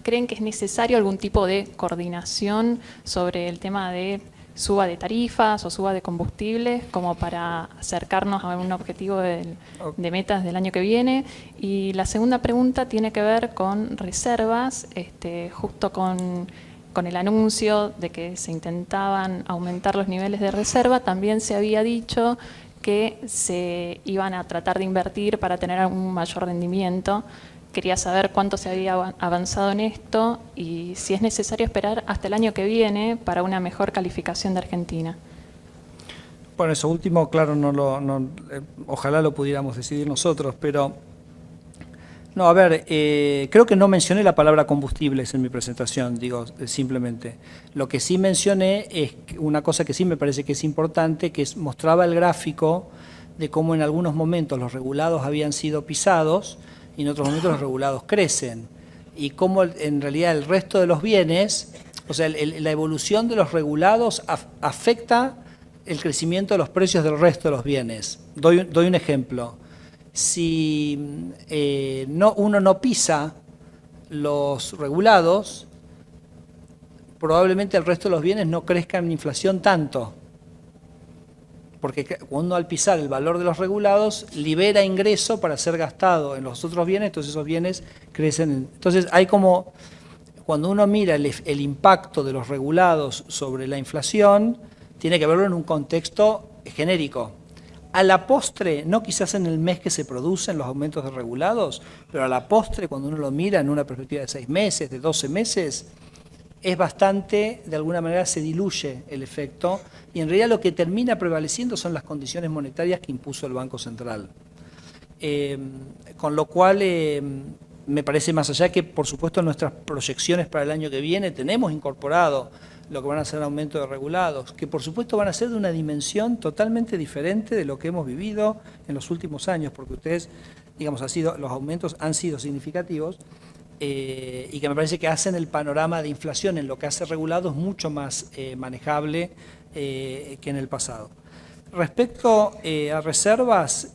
¿creen que es necesario algún tipo de coordinación sobre el tema de suba de tarifas o suba de combustibles, como para acercarnos a un objetivo de metas del año que viene. Y la segunda pregunta tiene que ver con reservas, justo con el anuncio de que se intentaban aumentar los niveles de reserva. También se había dicho que se iban a tratar de invertir para tener un mayor rendimiento. Quería saber cuánto se había avanzado en esto y si es necesario esperar hasta el año que viene para una mejor calificación de Argentina. Bueno, eso último, claro, ojalá lo pudiéramos decidir nosotros, pero... No, a ver, creo que no mencioné la palabra combustibles en mi presentación, digo, simplemente. Lo que sí mencioné es una cosa que sí me parece que es importante, que mostraba el gráfico de cómo en algunos momentos los regulados habían sido pisados y en otros momentos los regulados crecen. Y cómo en realidad el resto de los bienes, o sea, la evolución de los regulados afecta el crecimiento de los precios del resto de los bienes. Doy un ejemplo. Si uno no pisa los regulados, probablemente el resto de los bienes no crezcan en inflación tanto. Porque cuando al pisar el valor de los regulados, libera ingreso para ser gastado en los otros bienes, entonces esos bienes crecen. Entonces hay como, cuando uno mira el impacto de los regulados sobre la inflación, tiene que verlo en un contexto genérico. A la postre, no quizás en el mes que se producen los aumentos de regulados, pero a la postre, cuando uno lo mira en una perspectiva de 6 meses, de 12 meses, es bastante, de alguna manera se diluye el efecto, y en realidad lo que termina prevaleciendo son las condiciones monetarias que impuso el Banco Central. Con lo cual, me parece más allá que, por supuesto, en nuestras proyecciones para el año que viene tenemos incorporado lo que van a ser aumentos de regulados, que por supuesto van a ser de una dimensión totalmente diferente de lo que hemos vivido en los últimos años, porque ustedes, digamos, los aumentos han sido significativos, y que me parece que hacen el panorama de inflación en lo que hace regulados mucho más manejable que en el pasado. Respecto a reservas,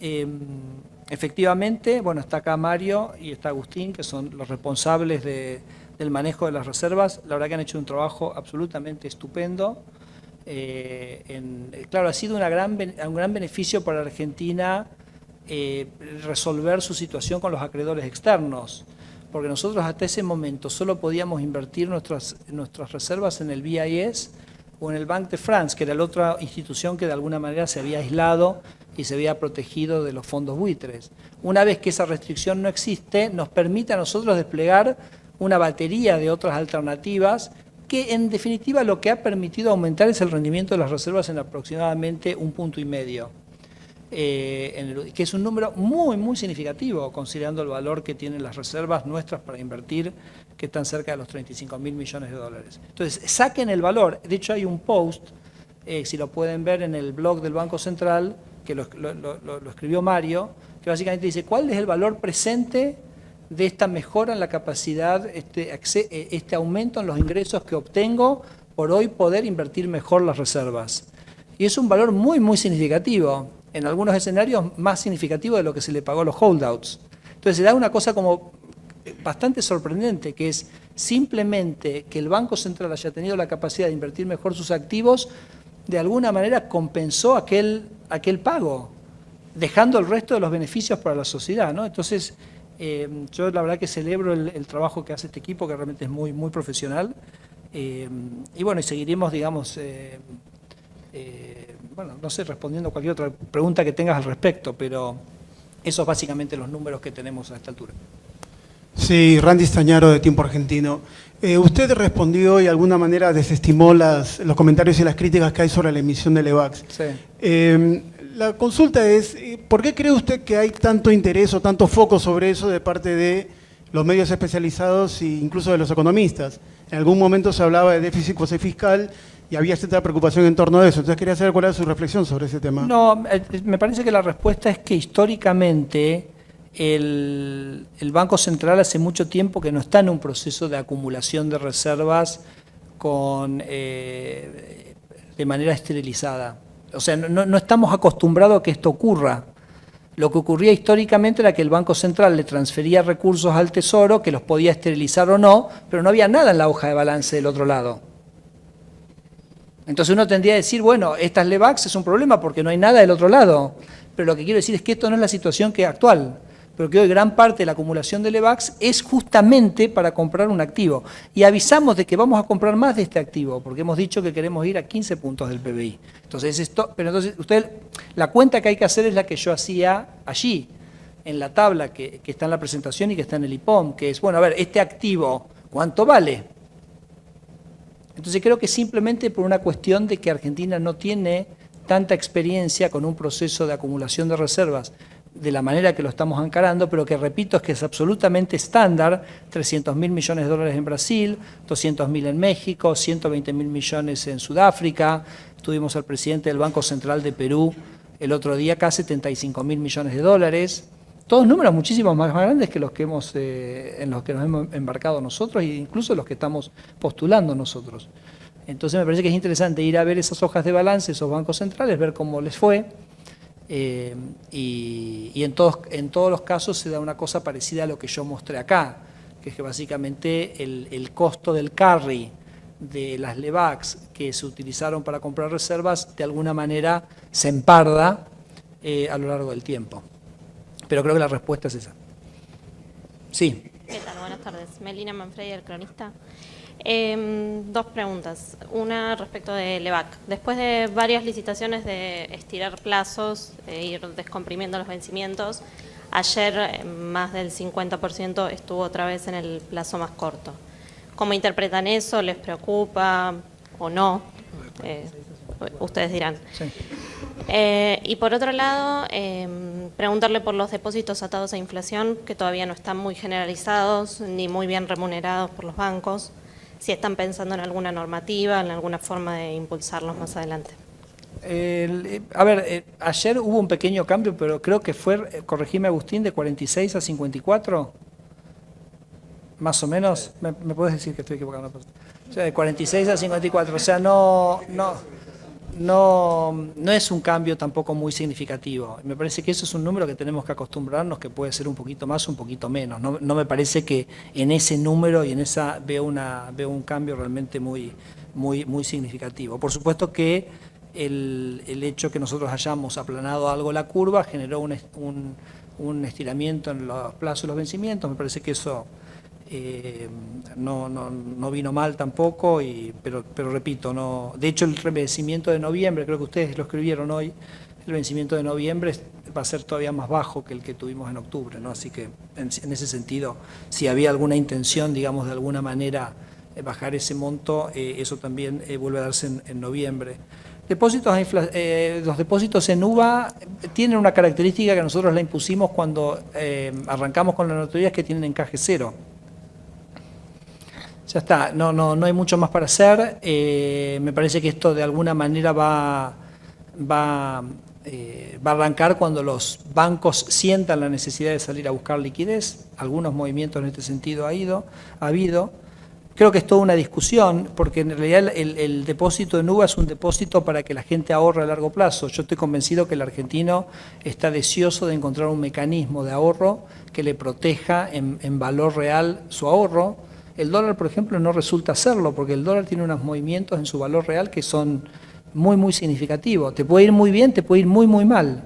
efectivamente, bueno, está acá Mario y está Agustín, que son los responsables del manejo de las reservas. La verdad que han hecho un trabajo absolutamente estupendo. Claro, ha sido un gran beneficio para Argentina resolver su situación con los acreedores externos, porque nosotros hasta ese momento solo podíamos invertir nuestras reservas en el BIS o en el Banque de France, que era la otra institución que de alguna manera se había aislado y se había protegido de los fondos buitres. Una vez que esa restricción no existe, nos permite a nosotros desplegar una batería de otras alternativas que en definitiva lo que ha permitido aumentar es el rendimiento de las reservas en aproximadamente 1,5 puntos, que es un número muy, muy significativo considerando el valor que tienen las reservas nuestras para invertir, que están cerca de los 35.000 millones de dólares. Entonces, saquen el valor. De hecho, hay un post, si lo pueden ver en el blog del Banco Central, que lo escribió Mario, que básicamente dice, ¿cuál es el valor presente de esta mejora en la capacidad, este aumento en los ingresos que obtengo por hoy poder invertir mejor las reservas? Y es un valor muy, muy significativo. En algunos escenarios más significativo de lo que se le pagó a los holdouts. Entonces se da una cosa como bastante sorprendente, que es simplemente que el Banco Central haya tenido la capacidad de invertir mejor sus activos, de alguna manera compensó aquel pago, dejando el resto de los beneficios para la sociedad, ¿no? Entonces, yo la verdad que celebro el trabajo que hace este equipo, que realmente es muy, muy profesional, y bueno, y seguiremos, digamos, bueno, no sé, respondiendo a cualquier otra pregunta que tengas al respecto, pero esos básicamente los números que tenemos a esta altura. Sí, Randy Stañaro de Tiempo Argentino. Usted respondió y de alguna manera desestimó los comentarios y las críticas que hay sobre la emisión del EVAX. Sí. La consulta es, ¿por qué cree usted que hay tanto interés o tanto foco sobre eso de parte de los medios especializados e incluso de los economistas? En algún momento se hablaba de déficit fiscal y había cierta preocupación en torno a eso. Entonces quería saber cuál era su reflexión sobre ese tema. No, me parece que la respuesta es que históricamente el Banco Central hace mucho tiempo que no está en un proceso de acumulación de reservas de manera esterilizada. O sea, no estamos acostumbrados a que esto ocurra. Lo que ocurría históricamente era que el Banco Central le transfería recursos al Tesoro, que los podía esterilizar o no, pero no había nada en la hoja de balance del otro lado. Entonces uno tendría a decir, bueno, estas LEVAX es un problema porque no hay nada del otro lado. Pero lo que quiero decir es que esto no es la situación que es actual, pero que hoy gran parte de la acumulación de LEVAX es justamente para comprar un activo. Y avisamos de que vamos a comprar más de este activo, porque hemos dicho que queremos ir a 15 puntos del PBI. Entonces, la cuenta que hay que hacer es la que yo hacía allí, en la tabla que está en la presentación y que está en el IPOM, que es, bueno, a ver, este activo, ¿cuánto vale? Entonces creo que simplemente por una cuestión de que Argentina no tiene tanta experiencia con un proceso de acumulación de reservas de la manera que lo estamos encarando, pero que repito es que es absolutamente estándar, 300.000 millones de dólares en Brasil, 200.000 en México, 120.000 millones en Sudáfrica, tuvimos al presidente del Banco Central de Perú el otro día, acá 75.000 millones de dólares, todos números muchísimo más grandes que los que en los que nos hemos embarcado nosotros e incluso los que estamos postulando nosotros. Entonces me parece que es interesante ir a ver esas hojas de balance, esos bancos centrales, ver cómo les fue, y en todos los casos se da una cosa parecida a lo que yo mostré acá, que es que básicamente el costo del carry de las LEVAX que se utilizaron para comprar reservas de alguna manera se emparda a lo largo del tiempo. Pero creo que la respuesta es esa. Sí. ¿Qué tal? Buenas tardes. Melina Manfredi, El Cronista. Dos preguntas. Una respecto de LEVAC. Después de varias licitaciones de estirar plazos, ir descomprimiendo los vencimientos, ayer más del 50% estuvo otra vez en el plazo más corto. ¿Cómo interpretan eso? ¿Les preocupa o no? Ustedes dirán. Sí. Y por otro lado, preguntarle por los depósitos atados a inflación, que todavía no están muy generalizados ni muy bien remunerados por los bancos, si están pensando en alguna normativa, en alguna forma de impulsarlos más adelante. Ayer hubo un pequeño cambio, pero creo que fue, corregime Agustín, de 46 a 54, más o menos. ¿Me puedes decir que estoy equivocado? O sea, de 46 a 54, o sea, no es un cambio tampoco muy significativo. Me parece que eso es un número que tenemos que acostumbrarnos, que puede ser un poquito más, un poquito menos. No me parece que en ese número y en esa veo un cambio realmente muy significativo. Por supuesto que el hecho que nosotros hayamos aplanado algo la curva generó un estiramiento en los plazos y los vencimientos. Me parece que eso no vino mal tampoco, pero repito, no. De hecho, el vencimiento de noviembre, creo que ustedes lo escribieron hoy, el vencimiento de noviembre va a ser todavía más bajo que el que tuvimos en octubre, ¿no? Así que en ese sentido, si había alguna intención, digamos, de alguna manera bajar ese monto, eso también vuelve a darse en noviembre. Los depósitos en UVA tienen una característica que nosotros la impusimos cuando arrancamos con las notorias, que tienen encaje cero. Ya está, no hay mucho más para hacer. Me parece que esto de alguna manera va a arrancar cuando los bancos sientan la necesidad de salir a buscar liquidez. Algunos movimientos en este sentido ha habido. Creo que es toda una discusión, porque en realidad el depósito en UVA es un depósito para que la gente ahorre a largo plazo. Yo estoy convencido que el argentino está deseoso de encontrar un mecanismo de ahorro que le proteja en valor real su ahorro. El dólar, por ejemplo, no resulta hacerlo, porque el dólar tiene unos movimientos en su valor real que son muy significativos. Te puede ir muy bien, te puede ir muy mal.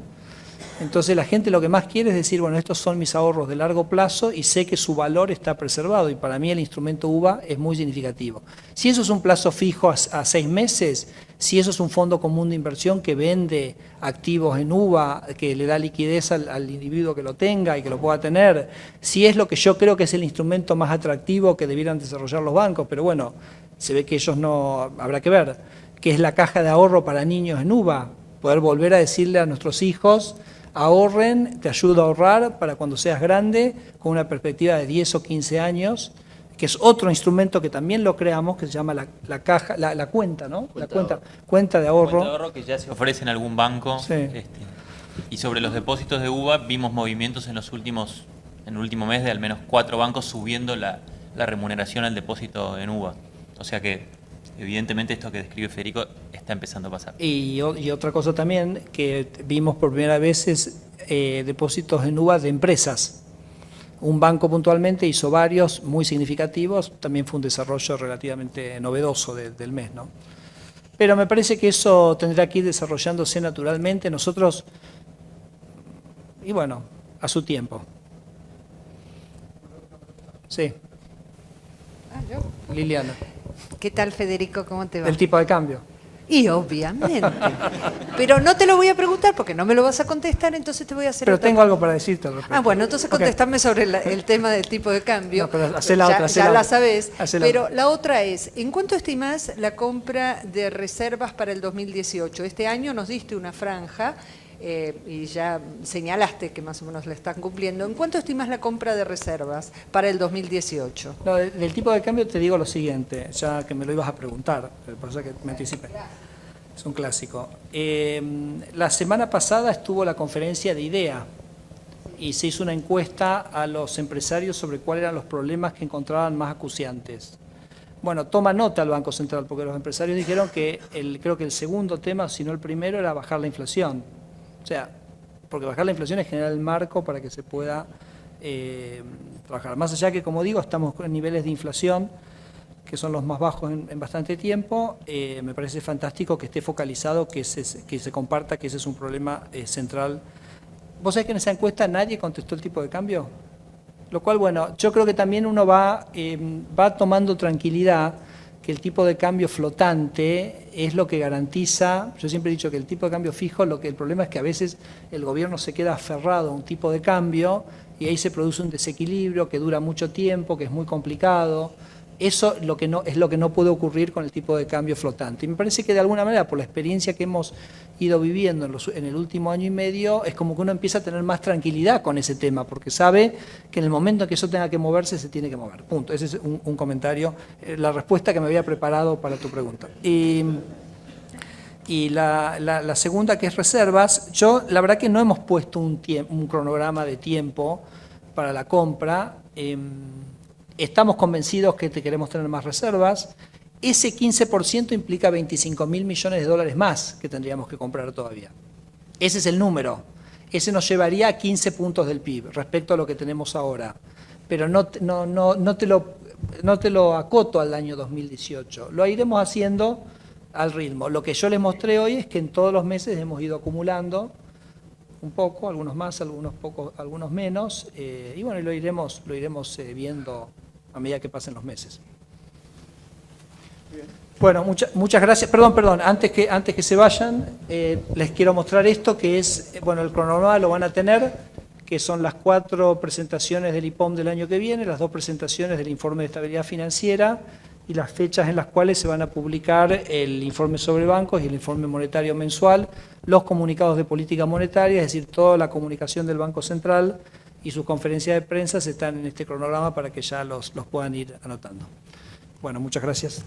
Entonces la gente lo que más quiere es decir, bueno, estos son mis ahorros de largo plazo y sé que su valor está preservado, y para mí el instrumento UVA es muy significativo. Si eso es un plazo fijo a 6 meses, si eso es un fondo común de inversión que vende activos en UVA, que le da liquidez al individuo que lo tenga y que lo pueda tener, si es lo que yo creo que es el instrumento más atractivo que debieran desarrollar los bancos, pero bueno, se ve que ellos no, habrá que ver, que es la caja de ahorro para niños en UVA, poder volver a decirle a nuestros hijos: ahorren, te ayudo a ahorrar para cuando seas grande, con una perspectiva de 10 o 15 años, que es otro instrumento que también lo creamos, que se llama la cuenta, ¿no? Cuenta de ahorro. Cuenta de ahorro que ya se ofrece en algún banco. Sí. Y sobre los depósitos de UVA, vimos movimientos en el último mes de al menos 4 bancos subiendo la remuneración al depósito en UVA. O sea que, evidentemente, esto que describe Federico está empezando a pasar. Y otra cosa también que vimos por primera vez es depósitos en UVA de empresas. Un banco puntualmente hizo varios muy significativos, también fue un desarrollo relativamente novedoso del mes, ¿no? Pero me parece que eso tendrá que ir desarrollándose naturalmente. Nosotros, y bueno, a su tiempo. Sí. Liliana. ¿Qué tal, Federico? ¿Cómo te va? El tipo de cambio. Y obviamente. Pero no te lo voy a preguntar porque no me lo vas a contestar, entonces te voy a hacer Pero otra tengo algo para decirte al respecto. Ah, bueno, entonces contestame sobre el tema del tipo de cambio. No, pero hacé la otra, ya la sabés. Hacé Pero la otra es, ¿en cuánto estimás la compra de reservas para el 2018? Este año nos diste una franja y ya señalaste que más o menos la están cumpliendo. ¿En cuánto estimas la compra de reservas para el 2018? No, del tipo de cambio te digo lo siguiente, ya que me lo ibas a preguntar, por eso que me anticipé. Es un clásico. La semana pasada estuvo la conferencia de IDEA y se hizo una encuesta a los empresarios sobre cuáles eran los problemas que encontraban más acuciantes. Bueno, toma nota el Banco Central, porque los empresarios dijeron que creo que el segundo tema, si no el primero, era bajar la inflación. O sea, porque bajar la inflación es generar el marco para que se pueda trabajar. Más allá que, como digo, estamos en niveles de inflación que son los más bajos en bastante tiempo, me parece fantástico que esté focalizado, que se comparta que ese es un problema central. ¿Vos sabés que en esa encuesta nadie contestó el tipo de cambio? Lo cual, bueno, yo creo que también uno va tomando tranquilidad que el tipo de cambio flotante es lo que garantiza. Yo siempre he dicho que el tipo de cambio fijo, el problema es que a veces el gobierno se queda aferrado a un tipo de cambio y ahí se produce un desequilibrio que dura mucho tiempo, que es muy complicado. Eso es lo que no puede ocurrir con el tipo de cambio flotante. Y me parece que de alguna manera, por la experiencia que hemos ido viviendo en el último año y medio, es como que uno empieza a tener más tranquilidad con ese tema, porque sabe que en el momento en que eso tenga que moverse, se tiene que mover. Punto. Ese es un comentario, la respuesta que me había preparado para tu pregunta. Y la segunda, que es reservas, la verdad que no hemos puesto un cronograma de tiempo para la compra. Estamos convencidos que queremos tener más reservas. Ese 15% implica 25.000 millones de dólares más que tendríamos que comprar todavía. Ese es el número. Ese nos llevaría a 15 puntos del PIB respecto a lo que tenemos ahora. Pero no te lo acoto al año 2018. Lo iremos haciendo al ritmo. Lo que yo les mostré hoy es que en todos los meses hemos ido acumulando un poco, algunos más, algunos pocos, algunos menos, y bueno, lo iremos viendo a medida que pasen los meses. Bueno, muchas gracias. Perdón, antes que se vayan, les quiero mostrar esto, que es, bueno, el cronograma lo van a tener, que son las 4 presentaciones del IPOM del año que viene, las 2 presentaciones del informe de estabilidad financiera y las fechas en las cuales se van a publicar el informe sobre bancos y el informe monetario mensual, los comunicados de política monetaria, es decir, toda la comunicación del Banco Central y sus conferencias de prensa están en este cronograma para que ya los puedan ir anotando. Bueno, muchas gracias.